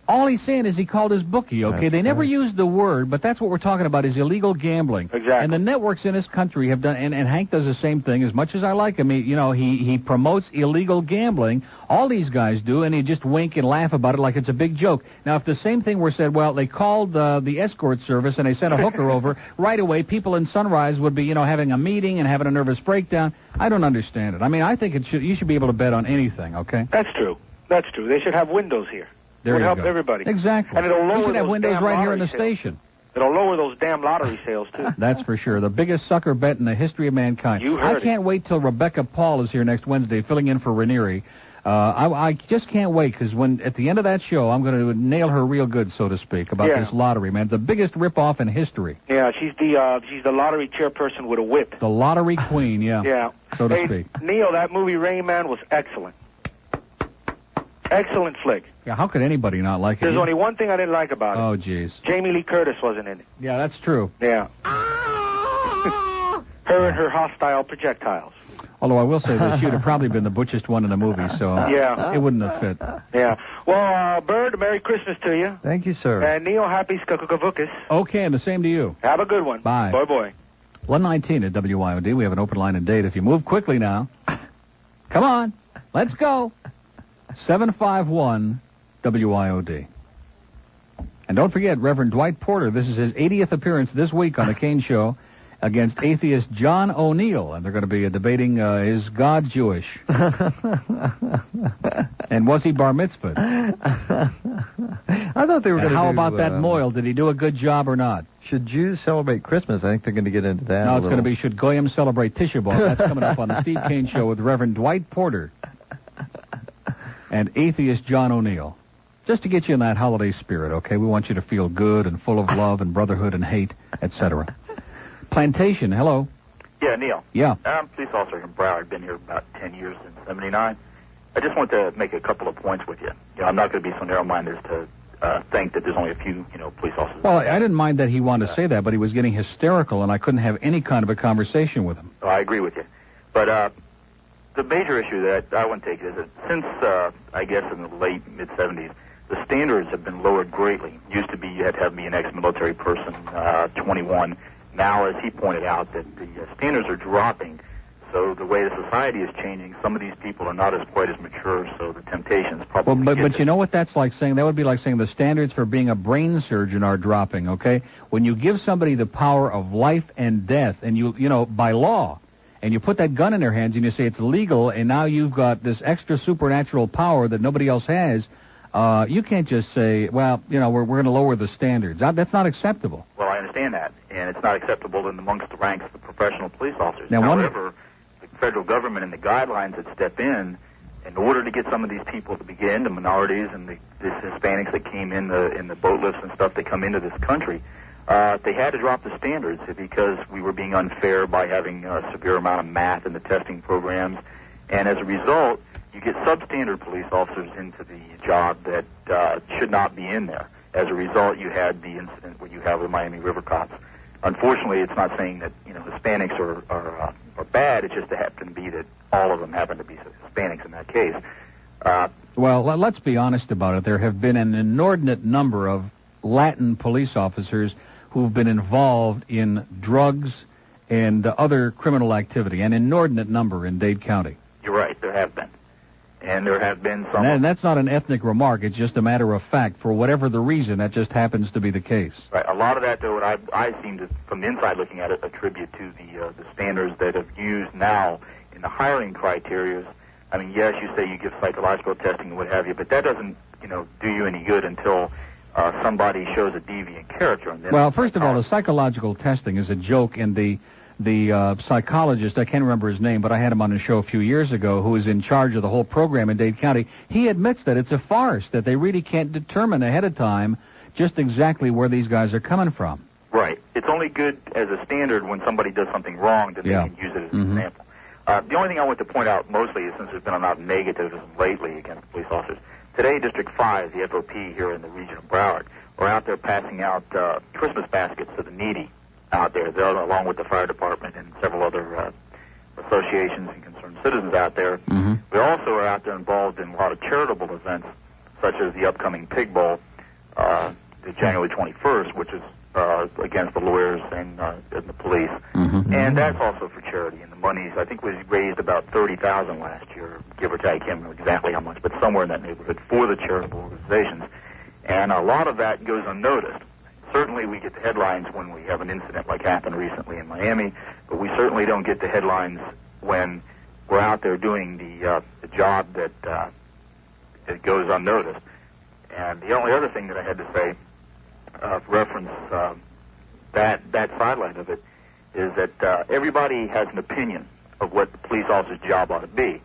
All he's saying is he called his bookie, okay? They never used the word, but that's what we're talking about is illegal gambling. Exactly. And the networks in this country have done, and Hank does the same thing. As much as I like him, he promotes illegal gambling. All these guys do, and he just wink and laugh about it like it's a big joke. Now, if the same thing were said, well, they called the escort service and they sent a hooker over, right away people in Sunrise would be, having a meeting and having a nervous breakdown. I don't understand it. I mean, I think you should be able to bet on anything, okay? That's true. That's true. They should have windows here. There it would you help go. everybody. Exactly. And it'll lower we should have those windows damn right here in lottery the sales. station. It'll lower those damn lottery sales, too. That's for sure. The biggest sucker bet in the history of mankind. You heard I can't wait till Rebecca Paul is here next Wednesday filling in for Ranieri. I just can't wait because at the end of that show, I'm going to nail her real good, so to speak, about this lottery, man. The biggest ripoff in history. Yeah, she's the lottery chairperson with a whip. The lottery queen, Yeah, so to speak. Neil, that movie Rain Man was excellent. Excellent flick. Yeah, how could anybody not like it? There's only one thing I didn't like about it. Oh, jeez. Jamie Lee Curtis wasn't in it. Yeah, that's true. Yeah. Her and her hostile projectiles. Although I will say that she would have probably been the butchest one in the movie, so it wouldn't have fit. Yeah. Well, Bird, Merry Christmas to you. Thank you, sir. And Neil, happy Skukukavookus. Okay, and the same to you. Have a good one. Bye. Boy. 119 at WIOD. We have an open line and date. If you move quickly now. Come on. Let's go. 751 WIOD. And don't forget, Reverend Dwight Porter, this is his 80th appearance this week on The Kane Show against atheist John O'Neill, and they're going to be debating, is God Jewish? And was he bar mitzvahed? I thought they were going to How about that Moyle? Did he do a good job or not? Should Jews celebrate Christmas? I think they're going to get into that. No, it's going to be should Goyim celebrate Tisha B'Av. That's coming up on the Steve Kane Show with Reverend Dwight Porter and atheist John O'Neill. Just to get you in that holiday spirit, okay? We want you to feel good and full of love and brotherhood and hate, etc. Plantation, hello. Yeah, Neil. Yeah. I'm a police officer in Broward. Been here about 10 years since '79. I just want to make a couple of points with you. I'm not going to be so narrow-minded as to think that there's only a few, police officers. Well, I didn't mind that he wanted to say that, but he was getting hysterical, and I couldn't have any kind of a conversation with him. Oh, I agree with you. But the major issue that I want to take is that since, I guess, in the late, mid-'70s, the standards have been lowered greatly. Used to be you had to be an ex-military person, 21. Now, as he pointed out, that the standards are dropping. So the way the society is changing, some of these people are not quite as mature, so the temptations probably... Well, but you know what that's like saying? That would be like saying the standards for being a brain surgeon are dropping, okay? When you give somebody the power of life and death, and by law, and you put that gun in their hands and you say it's legal, and now you've got this extra supernatural power that nobody else has, you can't just say, well, we're going to lower the standards. That's not acceptable. Well, I understand that, and it's not acceptable amongst the ranks of the professional police officers. Now, however, the federal government and the guidelines that step in order to get some of these people to begin, the minorities and the Hispanics that came in the boat lifts and stuff that come into this country, they had to drop the standards because we were being unfair by having a severe amount of math in the testing programs, and as a result, you get substandard police officers into the job that should not be in there. As a result, you had the incident where you have the Miami River cops. Unfortunately, it's not saying that Hispanics are bad. It just happened to be that all of them happen to be Hispanics in that case. Well, let's be honest about it. There have been an inordinate number of Latin police officers who've been involved in drugs and other criminal activity, an inordinate number in Dade County. You're right, there have been. And there have been some... And that's not an ethnic remark. It's just a matter of fact. For whatever the reason, that just happens to be the case. Right. A lot of that, though, I seem to, from the inside looking at it, attribute to the standards that have used now in the hiring criteria. I mean, yes, you say you give psychological testing and what have you, but that doesn't, do you any good until somebody shows a deviant character. And then first of all, the psychological testing is a joke, and the psychologist, I can't remember his name, but I had him on the show a few years ago, who is in charge of the whole program in Dade County. He admits that it's a farce, that they really can't determine ahead of time just exactly where these guys are coming from. Right. It's only good as a standard when somebody does something wrong that they can use it as an example. The only thing I want to point out mostly is since there's been a lot of negativism lately against police officers, today District 5, the FOP here in the region of Broward, are out there passing out Christmas baskets to the needy out there. They're along with the fire department and several other associations and concerned citizens out there. We also are out there involved in a lot of charitable events, such as the upcoming Pig Bowl, the January 21st, which is against the lawyers and the police. Mm-hmm. And that's also for charity. And the monies, I think, was raised about $30,000 last year, give or take. I can't remember exactly how much, but somewhere in that neighborhood for the charitable organizations. And a lot of that goes unnoticed. Certainly we get the headlines when we have an incident like happened recently in Miami, but we certainly don't get the headlines when we're out there doing the job that goes unnoticed. And the only other thing that I had to say, reference that sideline of it, is that everybody has an opinion of what the police officer's job ought to be.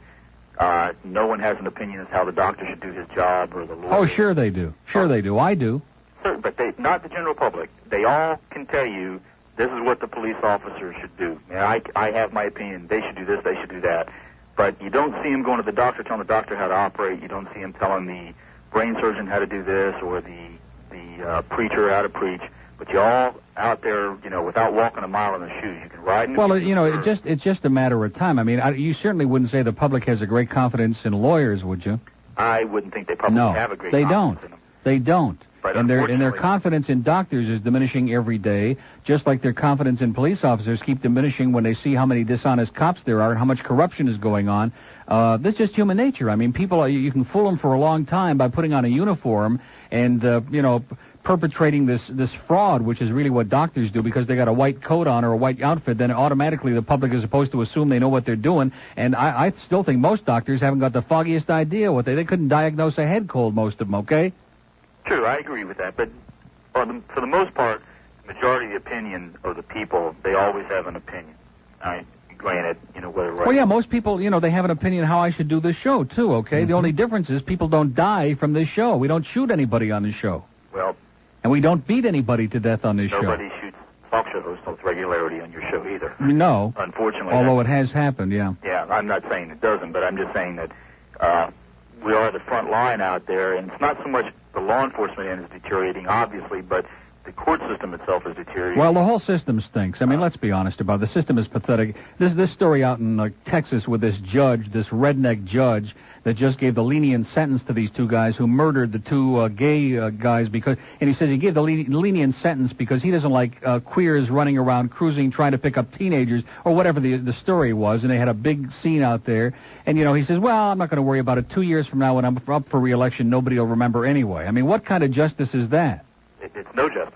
No one has an opinion as how the doctor should do his job or the lawyer. Oh, sure they do. Sure they do. I do. Certain, but not the general public. They all can tell you this is what the police officer should do. And I have my opinion. They should do this. They should do that. But you don't see him going to the doctor, telling the doctor how to operate. You don't see him telling the brain surgeon how to do this or the preacher how to preach. But you're all out there, without walking a mile in the shoes. You can ride in the shoes. It's just a matter of time. I mean, you certainly wouldn't say the public has a great confidence in lawyers, would you? I wouldn't think they probably have a great confidence in them. They don't. But and their confidence in doctors is diminishing every day, just like their confidence in police officers keep diminishing when they see how many dishonest cops there are and how much corruption is going on. That's just human nature. I mean, people, you can fool them for a long time by putting on a uniform and, perpetrating this fraud, which is really what doctors do, because they got a white coat on or a white outfit, then automatically the public is supposed to assume they know what they're doing. And I still think most doctors haven't got the foggiest idea what they couldn't diagnose a head cold, most of them, okay? True, I agree with that. But for the most part, the majority of the opinion of the people, they always have an opinion. Granted, whether right. Well, yeah, most people, they have an opinion how I should do this show, too, okay? The only difference is people don't die from this show. We don't shoot anybody on this show. Well... And we don't beat anybody to death on this show. Nobody shoots talk show hosts with regularity on your show either. No. Unfortunately. Although it has happened, yeah. Yeah, I'm not saying it doesn't, but I'm just saying that we are the front line out there, and it's not so much the law enforcement end is deteriorating, obviously, but the court system itself is deteriorating. Well, the whole system stinks. I mean, let's be honest about it. The system is pathetic. This story out in Texas with this judge, this redneck judge, that just gave the lenient sentence to these two guys who murdered the two gay guys and he says he gave the lenient sentence because he doesn't like queers running around cruising trying to pick up teenagers or whatever the story was, and they had a big scene out there. And, he says, well, I'm not going to worry about it. 2 years from now when I'm up for re-election, nobody will remember anyway. I mean, what kind of justice is that? It's no justice.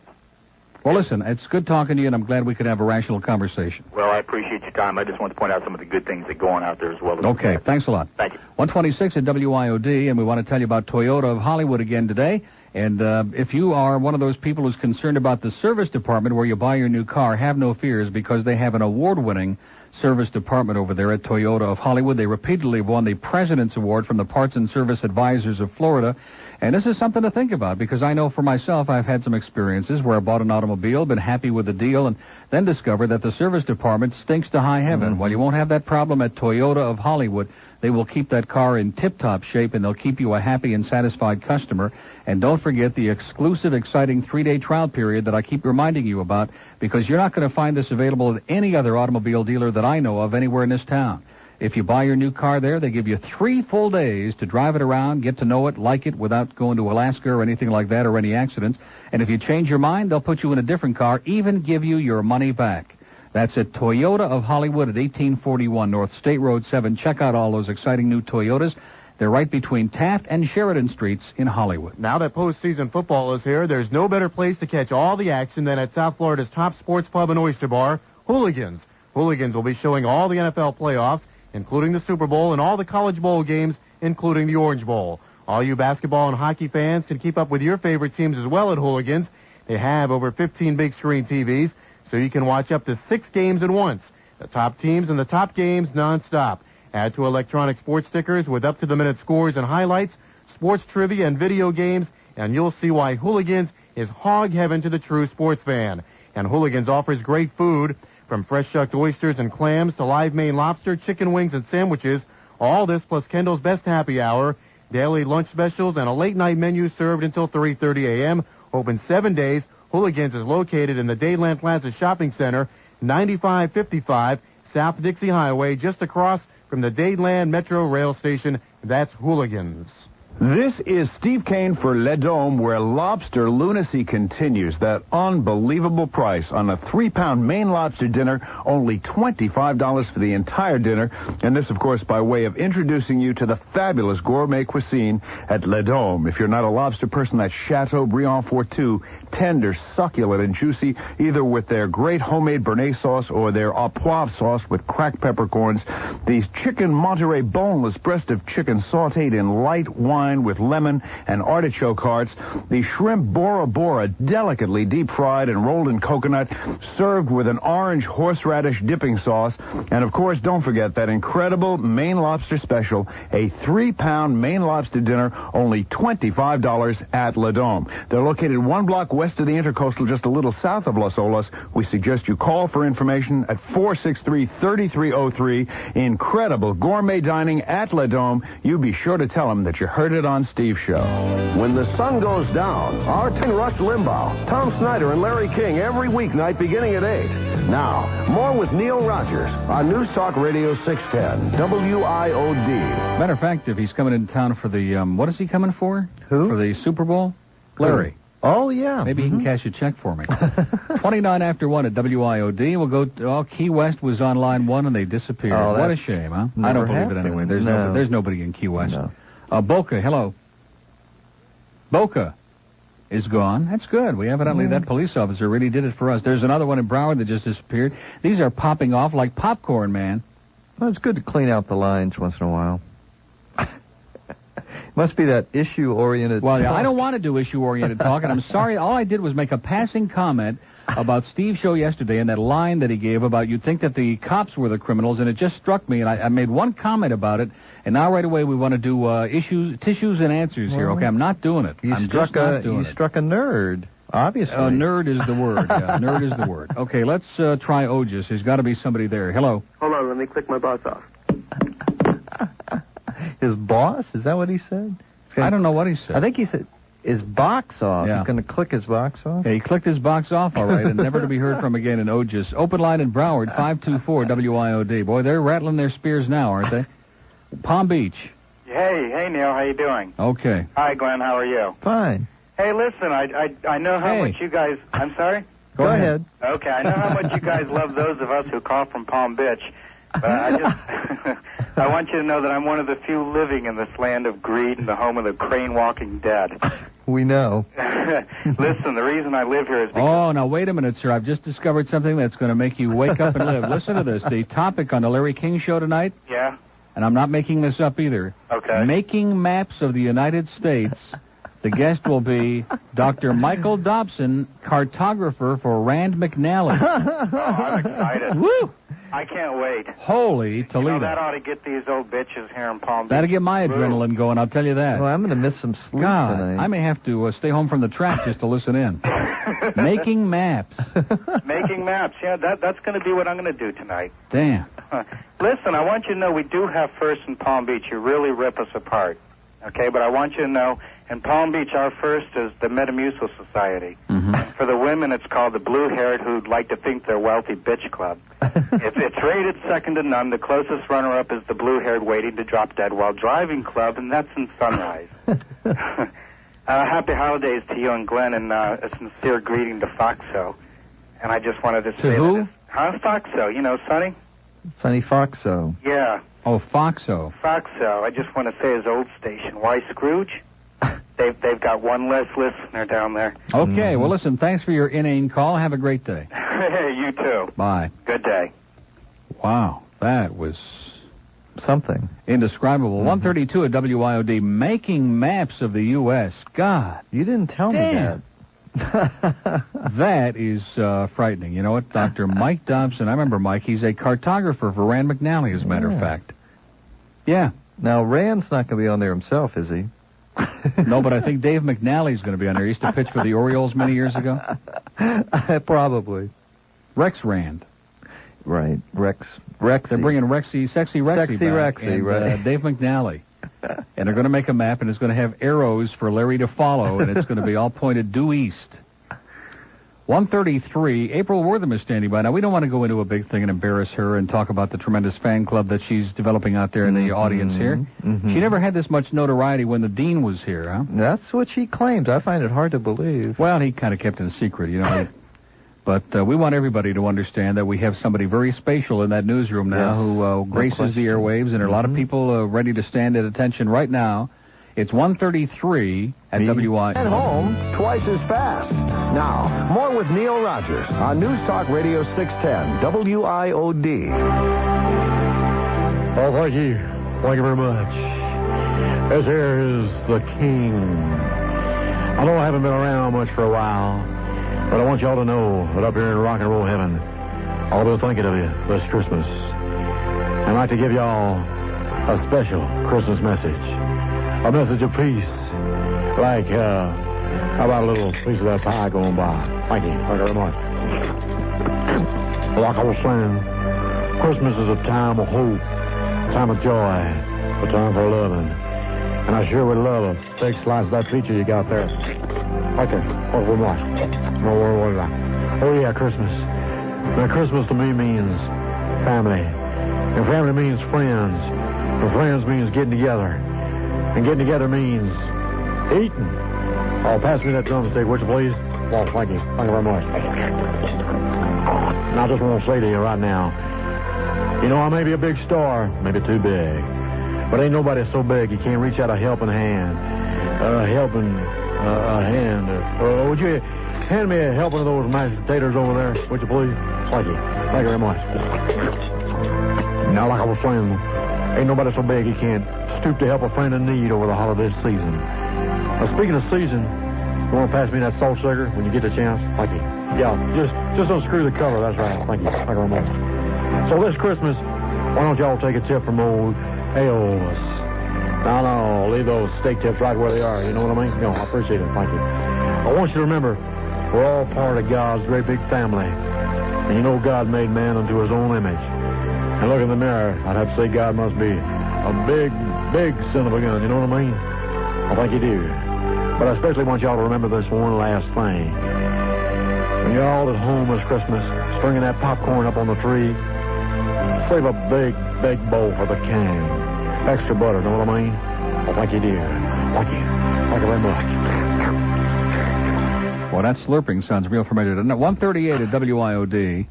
Well, listen, it's good talking to you, and I'm glad we could have a rational conversation. Well, I appreciate your time. I just want to point out some of the good things that go on out there as well. Okay, thanks a lot. Thank you. 126 at WIOD, and we want to tell you about Toyota of Hollywood again today. And if you are one of those people who's concerned about the service department where you buy your new car, have no fears, because they have an award-winning service department over there at Toyota of Hollywood. They repeatedly won the President's Award from the Parts and Service Advisors of Florida. And this is something to think about, because I know for myself I've had some experiences where I bought an automobile, been happy with the deal, and then discovered that the service department stinks to high heaven. Well, you won't have that problem at Toyota of Hollywood. They will keep that car in tip-top shape, and they'll keep you a happy and satisfied customer. And don't forget the exclusive, exciting 3-day trial period that I keep reminding you about, because you're not going to find this available at any other automobile dealer that I know of anywhere in this town. If you buy your new car there, they give you 3 full days to drive it around, get to know it, like it, without going to Alaska or anything like that or any accidents. And if you change your mind, they'll put you in a different car, even give you your money back. That's at Toyota of Hollywood at 1841 North State Road 7. Check out all those exciting new Toyotas. They're right between Taft and Sheridan Streets in Hollywood. Now that postseason football is here, there's no better place to catch all the action than at South Florida's top sports pub and oyster bar, Hooligans. Hooligans will be showing all the NFL playoffs, including the Super Bowl, and all the college bowl games, including the Orange Bowl. All you basketball and hockey fans can keep up with your favorite teams as well at Hooligans. They have over 15 big screen TVs, so you can watch up to 6 games at once. The top teams and the top games nonstop. Add to electronic sports stickers with up-to-the-minute scores and highlights, sports trivia and video games, and you'll see why Hooligans is hog heaven to the true sports fan. And Hooligans offers great food, from fresh shucked oysters and clams to live Maine lobster, chicken wings, and sandwiches. All this plus Kendall's Best Happy Hour, daily lunch specials, and a late-night menu served until 3:30 a.m. Open 7 days. Hooligans is located in the Dayland Plaza Shopping Center, 9555 South Dixie Highway, just across from the Dayland Metro Rail Station. That's Hooligans. This is Steve Kane for Le Dome, where lobster lunacy continues. That unbelievable price on a 3-pound Maine lobster dinner, only $25 for the entire dinner. And this, of course, by way of introducing you to the fabulous gourmet cuisine at Le Dome. If you're not a lobster person, that's Chateaubriand Fortu, tender, succulent, and juicy, either with their great homemade Béarnaise sauce or their au poivre sauce with cracked peppercorns. The chicken Monterey boneless breast of chicken sautéed in light wine with lemon and artichoke hearts. The shrimp Bora Bora, delicately deep-fried and rolled in coconut, served with an orange horseradish dipping sauce. And, of course, don't forget that incredible Maine lobster special, a 3-pound Maine lobster dinner, only $25 at Le Dome. They're located 1 block west of the Intercoastal, just a little south of Las Olas. We suggest you call for information at 463-3303. Incredible gourmet dining at Le Dome. You be sure to tell them that you heard it on Steve's show. When the sun goes down, our Rush Limbaugh, Tom Snyder, and Larry King every weeknight beginning at 8. Now, more with Neil Rogers on News Talk Radio 610, WIOD. Matter of fact, if he's coming into town for the, what is he coming for? Who? For the Super Bowl? Larry. Oh, yeah. Maybe he can cash a check for me. 29 after 1 at WIOD. We'll go to, Key West was on line 1 and they disappeared. Oh, what a shame, huh? I don't believe it anyway. There's nobody in Key West. No. Boca, hello. Boca is gone. That's good. We evidently, that police officer really did it for us. There's another one in Broward that just disappeared. These are popping off like popcorn, man. Well, it's good to clean out the lines once in a while. Must be that issue-oriented Well, yeah, talk. I don't want to do issue-oriented talk, and I'm sorry. All I did was make a passing comment about Steve's show yesterday and that line that he gave about you'd think that the cops were the criminals, and it just struck me, and I made one comment about it, and now right away we want to do tissues and answers here. Okay, I'm not doing it. You struck a nerd, obviously. Nerd is the word. Yeah, nerd is the word. Okay, let's try Otis. There's got to be somebody there. Hello. Hold on, let me click my boss off. His boss? Is that what he said? I don't know what he said. I think he said his box off. Yeah. He's going to click his box off? Yeah, he clicked his box off, all right, and never to be heard from again in Otis. Open line in Broward, 524 WIOD. Boy, they're rattling their spears now, aren't they? Palm Beach. Hey, Neil, how you doing? Okay. Hi, Glenn, how are you? Fine. Hey, listen, I know how much you guys... I'm sorry? Go ahead. Okay, I know how much you guys love those of us who call from Palm Beach, but I want you to know that I'm one of the few living in this land of greed and the home of the crane-walking dead. We know. Listen, the reason I live here is because... Oh, now wait a minute, sir. I've just discovered something that's going to make you wake up and live. Listen to this. The topic on the Larry King Show tonight... Yeah? And I'm not making this up either. Okay. Making maps of the United States. The guest will be Dr. Michael Dobson, cartographer for Rand McNally. Oh, I'm excited. Woo! I can't wait. Holy Toledo. You know, that ought to get these old bitches here in Palm Beach. That'll get my adrenaline going, I'll tell you that. Well, I'm going to miss some sleep God, tonight. I may have to stay home from the track just to listen in. Making maps. Making maps. Yeah, that's going to be what I'm going to do tonight. Damn. Listen, I want you to know we do have first in Palm Beach. You really rip us apart. Okay, but I want you to know in Palm Beach our first is the Metamucil Society. Mm-hmm. For the women it's called the Blue-Haired who'd like to think they're wealthy bitch club. It's rated second to none. The closest runner-up is the Blue-Haired waiting to drop dead while driving club, and that's in Sunrise. Happy holidays to you and Glenn, and a sincere greeting to Foxo. And I just wanted to say who? that... Huh? Foxo, you know, Sonny? Sonny Foxo. Yeah. Oh, Foxo. Foxo. I just want to say his old station. Why Scrooge? They've got one less listener down there. Okay, well, listen, thanks for your inane call. Have a great day. Hey, you too. Bye. Good day. Wow, that was... something. Indescribable. 132 at WIOD, making maps of the U.S. God. You didn't tell me that. That is frightening. You know what? Dr. Mike Dobson, I remember Mike, he's a cartographer for Rand McNally, as a matter of fact. Yeah. Now, Rand's not going to be on there himself, is he? No, but I think Dave McNally's going to be on there. He used to pitch for the Orioles many years ago. Probably. Rex Rand. Right. Rexy. They're bringing Sexy Rexy back. Rexy, and, right. Dave McNally. And they're going to make a map, and it's going to have arrows for Larry to follow, and it's going to be all pointed due east. 133. April Wortham is standing by. Now, we don't want to go into a big thing and embarrass her and talk about the tremendous fan club that she's developing out there in the audience here. She never had this much notoriety when the dean was here, huh? That's what she claims. I find it hard to believe. Well, he kind of kept it a secret, you know. But we want everybody to understand that we have somebody very special in that newsroom now who graces the airwaves, and there are a lot of people ready to stand at attention right now. It's 1:33 at WI. And home twice as fast. Now, more with Neil Rogers on News Talk Radio 610, WIOD. Oh, thank you. Thank you very much. This here is the King. I know I haven't been around much for a while, but I want y'all to know that up here in rock and roll heaven, I'll be thinking of you this Christmas. I'd like to give y'all a special Christmas message. A message of peace. Like, how about a little piece of that pie going by? Thank you. Thank you very much. Like I was saying, Christmas is a time of hope, a time of joy, a time for loving. And I sure would love a big slice of that pizza you got there. Okay. Oh, very much. What is that? Oh, yeah, Christmas. Now, Christmas to me means family. And family means friends. And friends means getting together. And getting together means eating. Oh, pass me that drumstick, would you please? Well, thank you. Thank you very much. And I just want to say to you right now, you know, I may be a big star, maybe too big, but ain't nobody so big you can't reach out a helping hand. Would you hand me a helping of those mashed potatoes over there, would you please? Thank you. Thank you very much. Now, like I was saying, ain't nobody so big you can't stoop to help a friend in need over the holiday season. Now, speaking of season, you want to pass me that salt sugar when you get the chance? Thank you. Yeah, just unscrew the cover. That's right. Thank you. Thank you very much. So this Christmas, why don't y'all take a tip from old Elvis? No, leave those steak tips right where they are. You know what I mean? No, I appreciate it. Thank you. I want you to remember, we're all part of God's great big family. And you know God made man unto his own image. And look in the mirror, I'd have to say God must be a big son of a gun, you know what I mean? I think you do. But I especially want y'all to remember this one last thing. When you're all at home this Christmas, stringing that popcorn up on the tree, save a big bowl for the king. Extra butter, know what I mean? I think you do. Thank you. Thank you very much. Well, that slurping sounds real familiar, doesn't it? 1:38 at WIOD.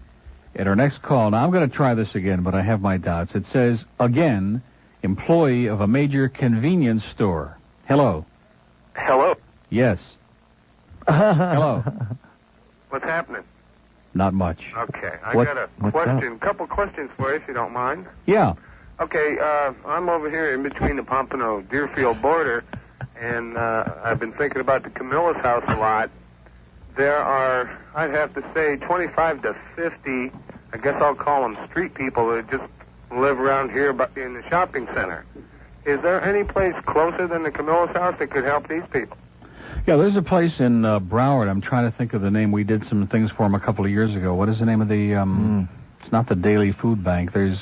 At our next call, now I'm going to try this again, but I have my doubts. It says, again, employee of a major convenience store. Hello. Hello. Yes. Hello. What's happening? Not much. Okay, I got a question, couple questions for you, if you don't mind. Yeah. Okay, I'm over here in between the Pompano-Deerfield border, and I've been thinking about the Camilla's house a lot. There are, I'd have to say, 25 to 50, I guess I'll call them street people that just live around here in the shopping center. Is there any place closer than the Camilla's house that could help these people? Yeah, there's a place in Broward. I'm trying to think of the name. We did some things for them a couple of years ago. What is the name of the... It's not the Daily Food Bank. There's...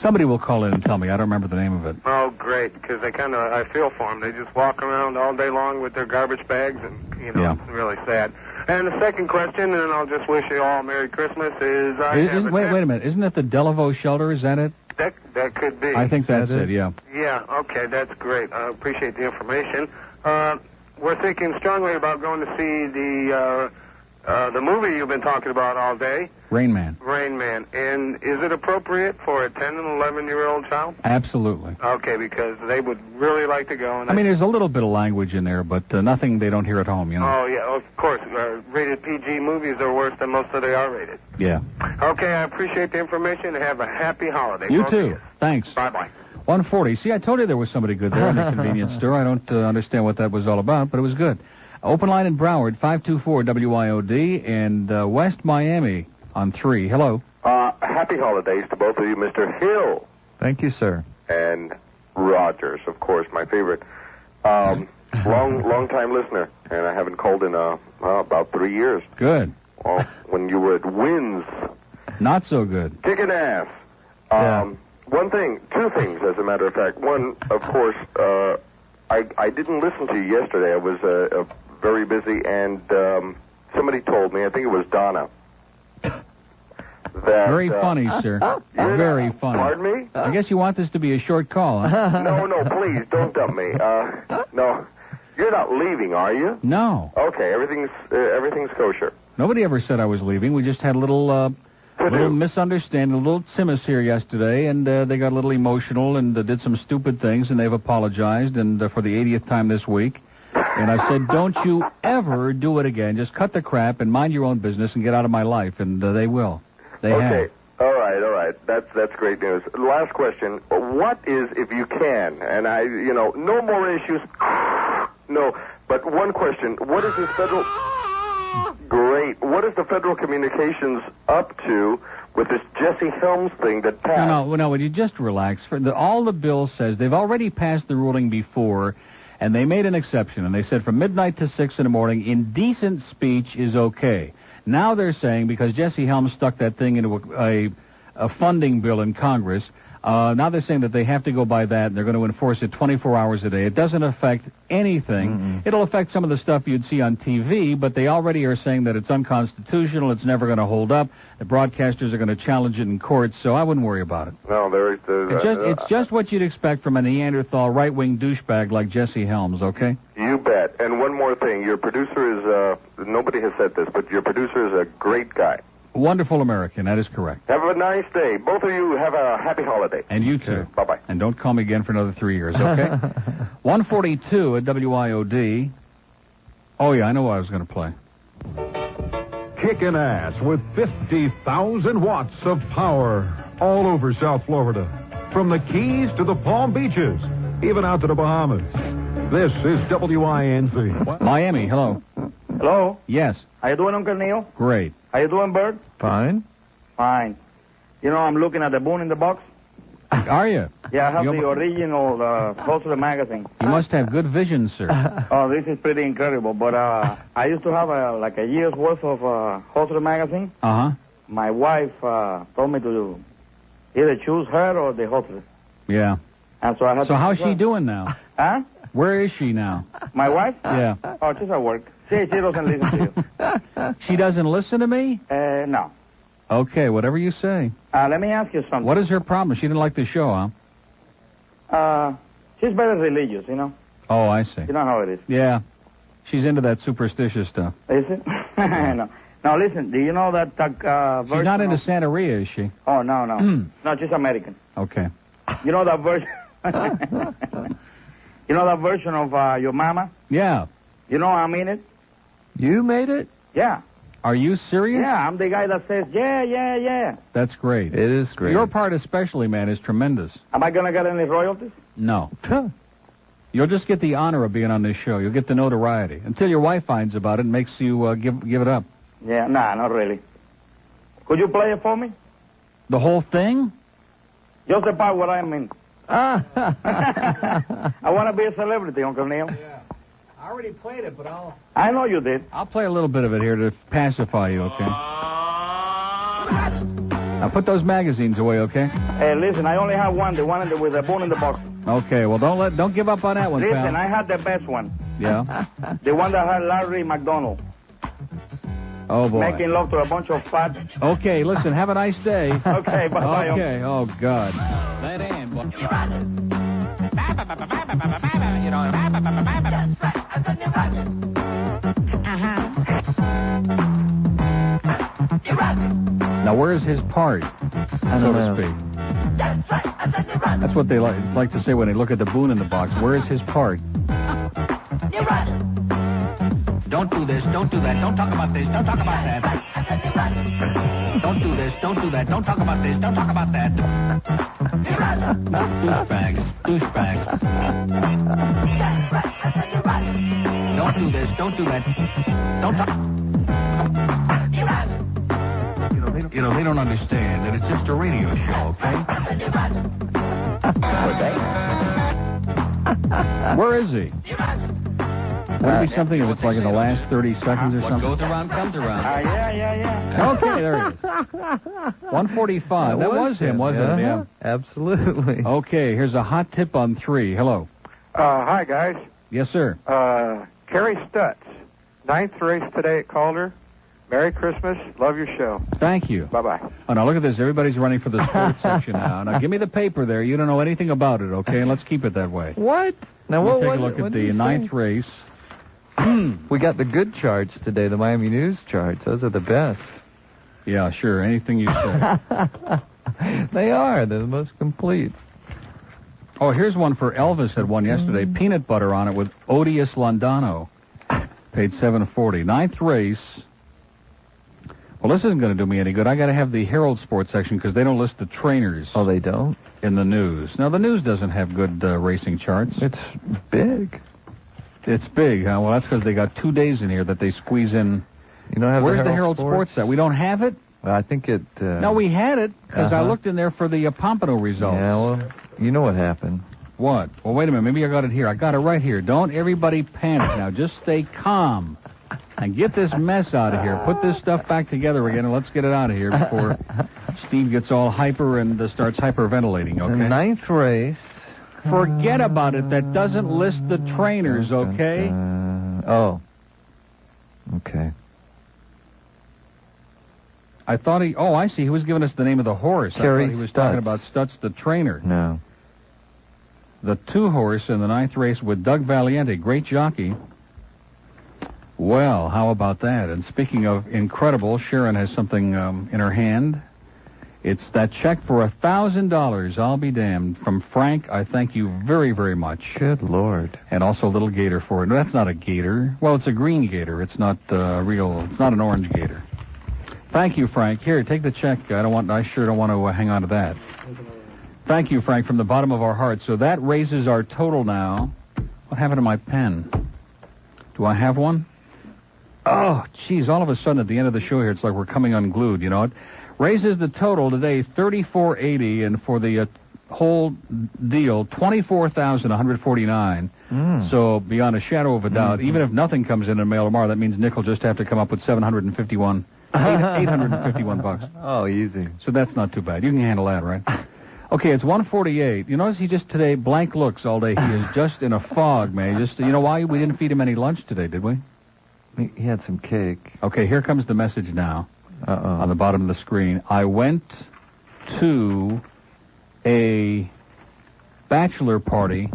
somebody will call in and tell me. I don't remember the name of it. Oh, great, because I feel for them. They just walk around all day long with their garbage bags, and, you know, It's really sad. And the second question, and I'll just wish you all Merry Christmas, is... Wait a minute. Isn't that the Delaveau shelter? Is that it? That could be. I think that's it, yeah. Yeah, okay, that's great. I appreciate the information. We're thinking strongly about going to see the movie you've been talking about all day. Rain Man. Rain Man. And is it appropriate for a 10 and 11-year-old child? Absolutely. Okay, because they would really like to go. And I mean, there's a little bit of language in there, but nothing they don't hear at home, you know. Oh, yeah, of course. Rated PG movies are worse than most of the R-rated. Yeah. Okay, I appreciate the information, and have a happy holiday. You too. Thanks. Bye-bye. 140. See, I told you there was somebody good there in the convenience store. I don't understand what that was all about, but it was good. Open line in Broward, 524-WIOD, and West Miami on 3. Hello. Happy holidays to both of you, Mr. Hill. Thank you, sir. And Rogers, of course, my favorite. Long-time listener, and I haven't called in about 3 years. Good. Well, when you were at Wins. Not so good. Kicking ass. Two things, as a matter of fact. One, of course, I didn't listen to you yesterday. I was very busy, and somebody told me, I think it was Donna, that... Very funny, sir. Very funny. Pardon me? I guess you want this to be a short call, huh? No, please, don't dump me. No, you're not leaving, are you? No. Okay, everything's kosher. Nobody ever said I was leaving. We just had a little misunderstanding, a little timus here yesterday, and they got a little emotional and did some stupid things, and they've apologized, and for the 80th time this week. And I said, don't you ever do it again. Just cut the crap and mind your own business and get out of my life, and they will. They have. Okay. All right. That's great news. Last question. What is, if you can, and no more issues. No, but one question. What is this federal... Great. What is the Federal Communications up to with this Jesse Helms thing that passed? No, would you just relax? All the bill says, they've already passed the ruling before, and they made an exception, and they said from midnight to 6 in the morning, indecent speech is okay. Now they're saying, because Jesse Helms stuck that thing into a funding bill in Congress, now they're saying that they have to go by that, and they're going to enforce it 24 hours a day. It doesn't affect anything. Mm-hmm. It'll affect some of the stuff you'd see on TV, but they already are saying that it's unconstitutional, it's never going to hold up, the broadcasters are going to challenge it in court, so I wouldn't worry about it. No, it's just what you'd expect from a Neanderthal right-wing douchebag like Jesse Helms, okay? You bet. And one more thing, your producer is, nobody has said this, but your producer is a great guy. Wonderful American, that is correct. Have a nice day. Both of you have a happy holiday. And you too. Bye-bye. And don't call me again for another 3 years, okay? 142 at WIOD. Oh, yeah, I know what I was going to play. Kicking ass with 50,000 watts of power all over South Florida. From the Keys to the Palm Beaches, even out to the Bahamas. This is WINZ. Miami, hello. Hello? Yes. How you doing, Uncle Neil? Great. How you doing, Bert? Fine. Fine. You know, I'm looking at the Boone in the Box. Are you? Yeah, I have the original Holster magazine. You must have good vision, sir. Oh, this is pretty incredible. But I used to have a year's worth of Holster magazine. Uh-huh. My wife told me to either choose her or the Holster. Yeah. And so I had So to how's choose she her. doing now? Huh? Where is she now? My wife? Yeah. Oh, she's at work. She doesn't listen to you. She doesn't listen to me? No. Okay, whatever you say. Let me ask you something. What is her problem? She didn't like the show, huh? She's very religious, you know. Oh, I see. You know how it is. Yeah. She's into that superstitious stuff. Is it? No. Now, listen, do you know that version She's not into of... Santeria, is she? Oh, no. No, she's American. Okay. You know that version... You know that version of your mama? Yeah. You know I mean it? You made it? Yeah. Are you serious? Yeah, I'm the guy that says, yeah. That's great. It is great. Your part especially, man, is tremendous. Am I going to get any royalties? No. You'll just get the honor of being on this show. You'll get the notoriety. Until your wife finds about it and makes you give it up. Yeah, nah, not really. Could you play it for me? The whole thing? Just the part where I'm in. I want to be a celebrity, Uncle Neil. Yeah. I already played it, but I know you did. I'll play a little bit of it here to pacify you, okay? Now put those magazines away, okay? Hey, listen, I only have one, the one with the Bone in the Box. Okay, well don't give up on that one, Listen, pal. I had the best one. Yeah? The one that had Larry McDonald. Oh, boy. Making love to a bunch of fat... Okay, listen, have a nice day. Okay, bye-bye. Okay, oh, God. That end. Now, where's his part, so to speak? That's what they like to say when they look at the Boone in the Box. Where's his part? Don't do this, don't do that, don't talk about this, don't talk about that. Don't do this, don't do that, don't talk about this, don't talk about that. Douchebags. Don't do this, don't do that, don't talk. You know, they don't understand that it's just a radio show, okay? Where is he? Would it be something if it's like in the last 30 seconds or something? What goes around comes around. Yeah. Okay, there he is. 145. That was him, wasn't it? Yeah. Absolutely. Okay, here's a hot tip on 3. Hello. Hi, guys. Yes, sir. Carrie Stutz Ninth race today at Calder. Merry Christmas. Love your show. Thank you. Bye-bye. Oh, now look at this. Everybody's running for the sports section now. Now, give me the paper there. You don't know anything about it, okay? And let's keep it that way. What? Now, We'll what? take a look at the ninth race. We got the good charts today, the Miami News charts. Those are the best. Yeah, sure. Anything you say. They are. They're the most complete. Oh, here's one for Elvis that won yesterday. Peanut butter on it with Odious Londano. Paid $7.40. Ninth race. Well, this isn't going to do me any good. I got to have the Herald Sports section because they don't list the trainers. Oh, they don't? In the news. Now, the news doesn't have good racing charts. It's big. It's big, huh? Well, that's because they got 2 days in here that they squeeze in. You don't have Where's the Herald Sports at? We don't have it? Well, I think it... No, we had it because I looked in there for the Pompano results. Yeah, well, you know what happened. What? Well, wait a minute. Maybe I got it here. I got it right here. Don't everybody panic now. Just stay calm. And get this mess out of here. Put this stuff back together again, and let's get it out of here before Steve gets all hyper and starts hyperventilating, okay? The ninth race. Forget about it. That doesn't list the trainers, okay? Oh. Okay. I thought he... Oh, I see. He was giving us the name of the horse. Kerry I thought he was Stutz. talking about Stutz the trainer. No. The 2-horse in the ninth race with Doug Valiente, great jockey. Well, how about that? And speaking of incredible, Sharon has something in her hand. It's that check for $1,000. I'll be damned. From Frank, I thank you very, very much. Good Lord. And also a little gator for it. No, that's not a gator. Well, it's a green gator. It's not real. It's not an orange gator. Thank you, Frank. Here, take the check. I sure don't want to hang on to that. Thank you, Frank, from the bottom of our hearts. So that raises our total now. What happened to my pen? Do I have one? Oh, geez, all of a sudden at the end of the show here, it's like we're coming unglued, you know. It raises the total today $34.80, and for the whole deal, $24,149. So beyond a shadow of a doubt, even if nothing comes in the mail tomorrow, that means Nick will just have to come up with $851. Oh, easy. So that's not too bad. You can handle that, right? Okay, it's 1:48. You notice he just today blank looks all day. He is just in a fog, man. Just, you know why? We didn't feed him any lunch today, did we? He had some cake. Okay, here comes the message now. On the bottom of the screen. I went to a bachelor party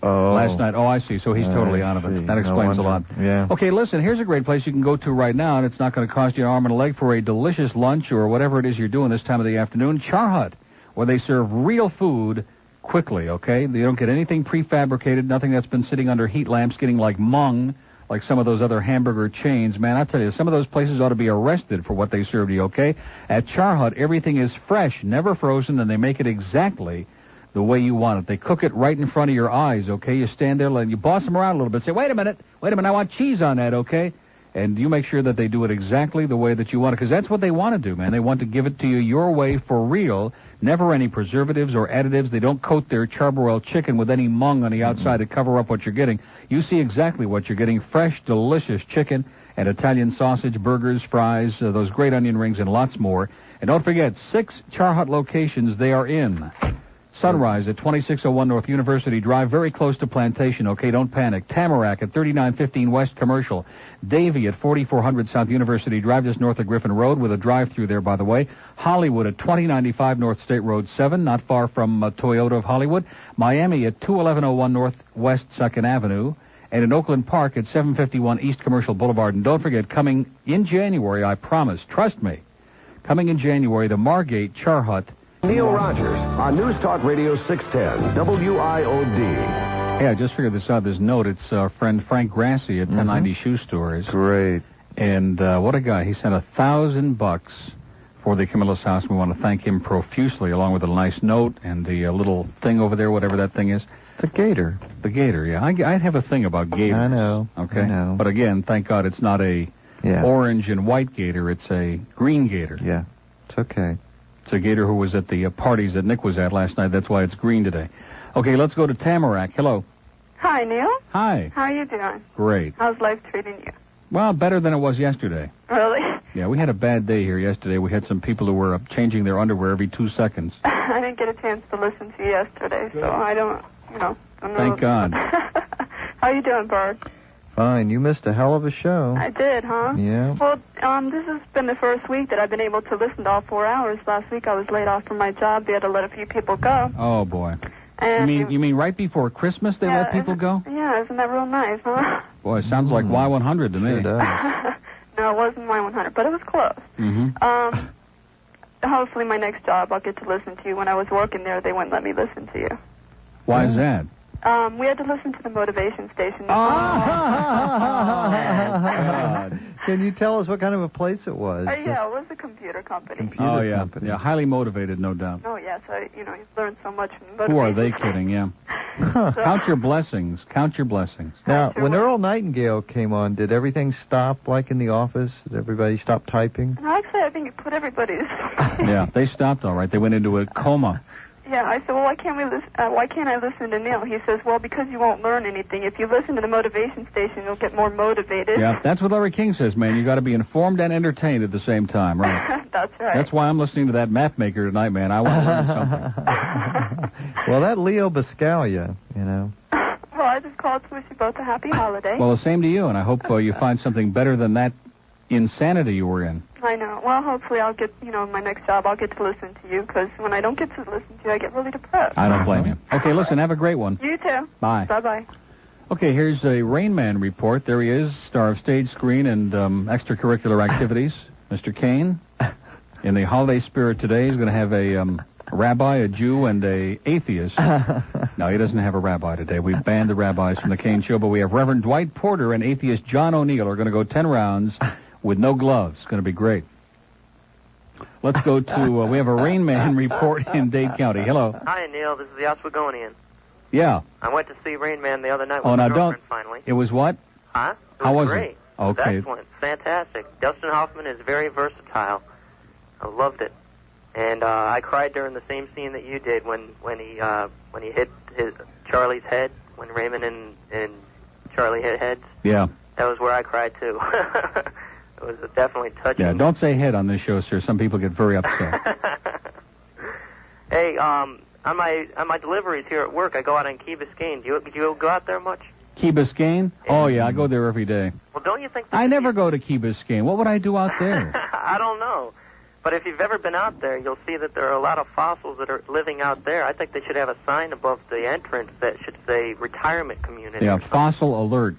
last night. Oh, I see. So he's totally out of it. That explains a lot. Yeah. Okay, listen, here's a great place you can go to right now, and it's not going to cost you an arm and a leg for a delicious lunch or whatever it is you're doing this time of the afternoon. Char Hut, where they serve real food quickly, okay? You don't get anything prefabricated, nothing that's been sitting under heat lamps getting like mung, like some of those other hamburger chains. Man, I tell you, some of those places ought to be arrested for what they serve you, okay? At Char Hut, everything is fresh, never frozen, and they make it exactly the way you want it. They cook it right in front of your eyes, okay? You stand there and you boss them around a little bit. Say, wait a minute, I want cheese on that, okay? And you make sure that they do it exactly the way that you want it, because that's what they want to do, man. They want to give it to you your way for real. Never any preservatives or additives. They don't coat their charbroiled chicken with any mung on the outside to cover up what you're getting. You see exactly what you're getting. Fresh, delicious chicken and Italian sausage, burgers, fries, those great onion rings, and lots more. And don't forget, 6 Char Hut locations they are in. Sunrise at 2601 North University Drive, very close to Plantation, okay? Don't panic. Tamarack at 3915 West Commercial. Davie at 4400 South University Drive, just north of Griffin Road, with a drive-through there, by the way. Hollywood at 2095 North State Road 7, not far from Toyota of Hollywood. Miami at 21101 Northwest 2nd Avenue. And in Oakland Park at 751 East Commercial Boulevard. And don't forget, coming in January, I promise, trust me, coming in January, the Margate Char Hut. Neil Rogers on News Talk Radio 610, WIOD. Hey, I just figured this out. This note, it's our friend Frank Grassi at 1090 Shoe Stores. Great. And what a guy. He sent $1,000 for the Camilla's house. We want to thank him profusely, along with a nice note and the little thing over there, whatever that thing is. It's a gator. The gator, yeah. I have a thing about gators. I know. Okay. I know. But again, thank God it's not a orange and white gator. It's a green gator. Yeah. It's okay. It's a gator who was at the parties that Nick was at last night. That's why it's green today. Okay, let's go to Tamarack. Hello. Hi, Neil. Hi. How are you doing? Great. How's life treating you? Well, better than it was yesterday. Really? Yeah, we had a bad day here yesterday. We had some people who were changing their underwear every 2 seconds. I didn't get a chance to listen to you yesterday, so I don't, I'm Thank God. How you doing, Bert? Fine. You missed a hell of a show. I did, huh? Yeah. Well, this has been the first week that I've been able to listen to all 4 hours. Last week I was laid off from my job. They had to let a few people go. Oh, boy. And You mean right before Christmas they let people go? Yeah, isn't that real nice, huh? Boy, it sounds like Y100 to me. It does. No, it wasn't my 100, but it was close. Mm-hmm. Hopefully my next job I'll get to listen to you. When I was working there, they wouldn't let me listen to you. Why is that? We had to listen to the motivation station. Can you tell us what kind of a place it was? Yeah, it was a computer company. Yeah, highly motivated, no doubt. Oh, yeah, so, you've learned so much from motivation. Who are they kidding, yeah. Count your blessings. Count your blessings. Now, when Earl Nightingale came on, did everything stop like in the office? Did everybody stop typing? No, actually, I think it put everybody to sleep. Yeah, they stopped all right. They went into a coma. Yeah, I said, well, why can't I listen to Neil? He says, well, because you won't learn anything. If you listen to the motivation station, you'll get more motivated. Yeah, that's what Larry King says, man. You got to be informed and entertained at the same time, right? That's right. That's why I'm listening to that map maker tonight, man. I want to learn something. Well, that Leo Biscaglia, Well, I just called to wish you both a happy holiday. Well, the same to you, and I hope you find something better than that insanity you were in. I know. Well, hopefully I'll get, in my next job, I'll get to listen to you, because when I don't get to listen to you, I get really depressed. I don't blame you. Okay, listen, have a great one. You too. Bye. Bye-bye. Okay, here's a Rain Man report. There he is, star of stage, screen, and extracurricular activities. Mr. Kane, in the holiday spirit today, he's going to have a rabbi, a Jew, and a atheist. No, he doesn't have a rabbi today. We've banned the rabbis from the Kane Show, but we have Reverend Dwight Porter and atheist John O'Neill are going to go 10 rounds with no gloves. It's going to be great. Let's go to, we have a Rain Man report in Dade County. Hello. Hi, Neil. This is the Oswegonian. Yeah. I went to see Rain Man the other night with Oh, my now girlfriend, don't. finally. It was what? Huh? How was great. it? Okay. It was excellent. Fantastic. Dustin Hoffman is very versatile. I loved it. And I cried during the same scene that you did when he hit Charlie's head, when Raymond and Charlie hit heads. Yeah. That was where I cried, too. It was definitely touching. Yeah, don't say head on this show, sir. Some people get very upset. Hey, on my deliveries here at work, I go out on Key Biscayne. Do you go out there much? Key Biscayne? Oh, yeah, I go there every day. Well, don't you think... I never go to Key Biscayne. What would I do out there? I don't know. But if you've ever been out there, you'll see that there are a lot of fossils that are living out there. I think they should have a sign above the entrance that should say retirement community. Yeah, fossil alert.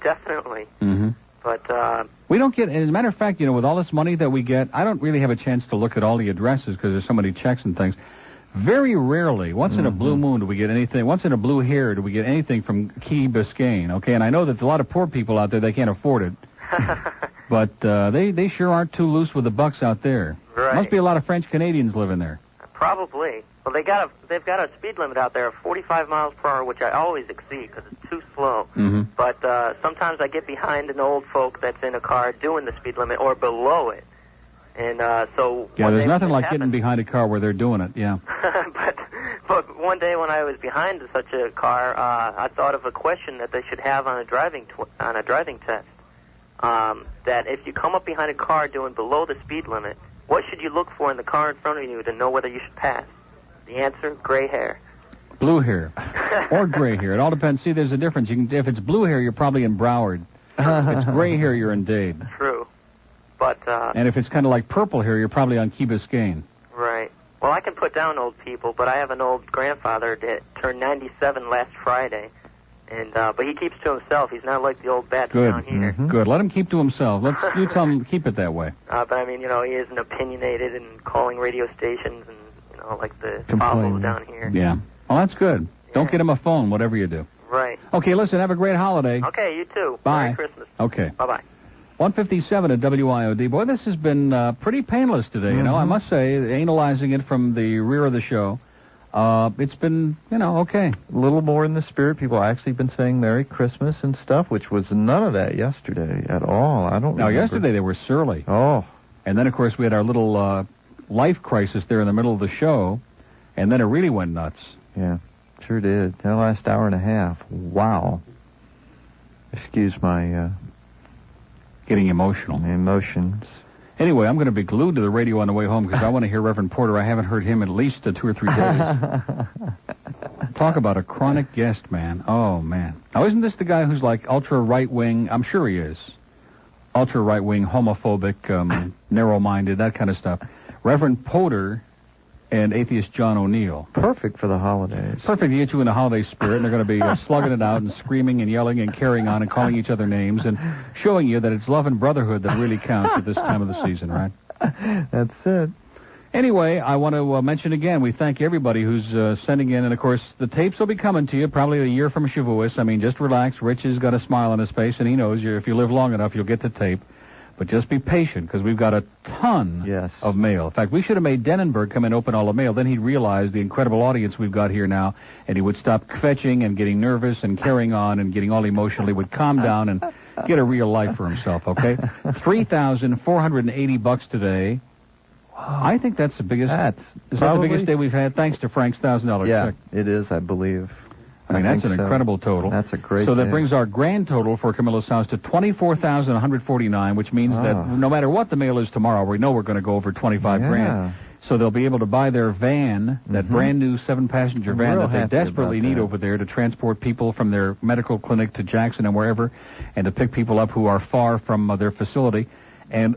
Definitely. Mm-hmm. But, we don't get, as a matter of fact, with all this money that we get, I don't really have a chance to look at all the addresses because there's so many checks and things. Very rarely, once in a blue moon do we get anything, once in a blue hair do we get anything from Key Biscayne, okay? And I know that there's a lot of poor people out there, they can't afford it. But they sure aren't too loose with the bucks out there. Right. Must be a lot of French Canadians living there. Probably. Well, they've got a speed limit out there of 45 miles per hour, which I always exceed because it's too slow. Mm-hmm. But sometimes I get behind an old folk that's in a car doing the speed limit or below it. And so... Yeah, there's nothing like getting behind a car where they're doing it, yeah. but one day when I was behind such a car, I thought of a question that they should have on a driving test. That if you come up behind a car doing below the speed limit, what should you look for in the car in front of you to know whether you should pass? The answer, gray hair. Blue hair. Or gray hair. It all depends. See, there's a difference. If it's blue hair, you're probably in Broward. If it's gray hair, you're in Dade. True. But, and if it's kind of like purple hair, you're probably on Key Biscayne. Right. Well, I can put down old people, but I have an old grandfather that turned 97 last Friday. And but he keeps to himself. He's not like the old bats down here. Mm-hmm. Good. Let him keep to himself. You tell him to keep it that way. But I mean, he isn't opinionated and calling radio stations and like the fossils down here. Yeah. Well, that's good. Yeah. Don't get him a phone, whatever you do. Right. Okay. Listen. Have a great holiday. Okay. You too. Bye. Merry Christmas. Okay. Bye-bye. 157 at WIOD. Boy, this has been pretty painless today. I must say, analyzing it from the rear of the show. It's been, okay. A little more in the spirit. People have actually been saying Merry Christmas and stuff, which was none of that yesterday at all. I don't know. Now, yesterday they were surly. Oh. And then, of course, we had our little life crisis there in the middle of the show, and then it really went nuts. Yeah, sure did. That last hour and a half. Wow. Excuse my... getting emotional. Emotions. Anyway, I'm going to be glued to the radio on the way home because I want to hear Reverend Porter. I haven't heard him in at least 2 or 3 days. Talk about a chronic guest, man. Oh, man. Now, isn't this the guy who's like ultra right-wing? I'm sure he is. Ultra right-wing, homophobic, narrow-minded, that kind of stuff. Reverend Potter and atheist John O'Neill. Perfect for the holidays. Perfect to get you in the holiday spirit, and they're going to be slugging it out and screaming and yelling and carrying on and calling each other names and showing you that it's love and brotherhood that really counts at this time of the season, right? That's it. Anyway, I want to mention again, we thank everybody who's sending in, and of course, the tapes will be coming to you probably a year from Shavuos. I mean, just relax. Rich has got a smile on his face, and he knows if you live long enough, you'll get the tape. But just be patient, because we've got a ton of mail. In fact, we should have made Denenburg come and open all the mail. Then he'd realize the incredible audience we've got here now, and he would stop kvetching and getting nervous and carrying on and getting all emotional. He would calm down and get a real life for himself, okay? $3,480 today. I think that's the biggest. Is that the biggest day we've had? Thanks to Frank's $1,000 check. Yeah, it is, I believe. I mean, that's an incredible total. That's a great So that day. brings our grand total for Camilla's house to $24,149, which means that no matter what the mail is tomorrow, we know we're going to go over $25,000. So they'll be able to buy their van, that brand new 7-passenger van that they desperately need over there to transport people from their medical clinic to Jackson and wherever, and to pick people up who are far from their facility. And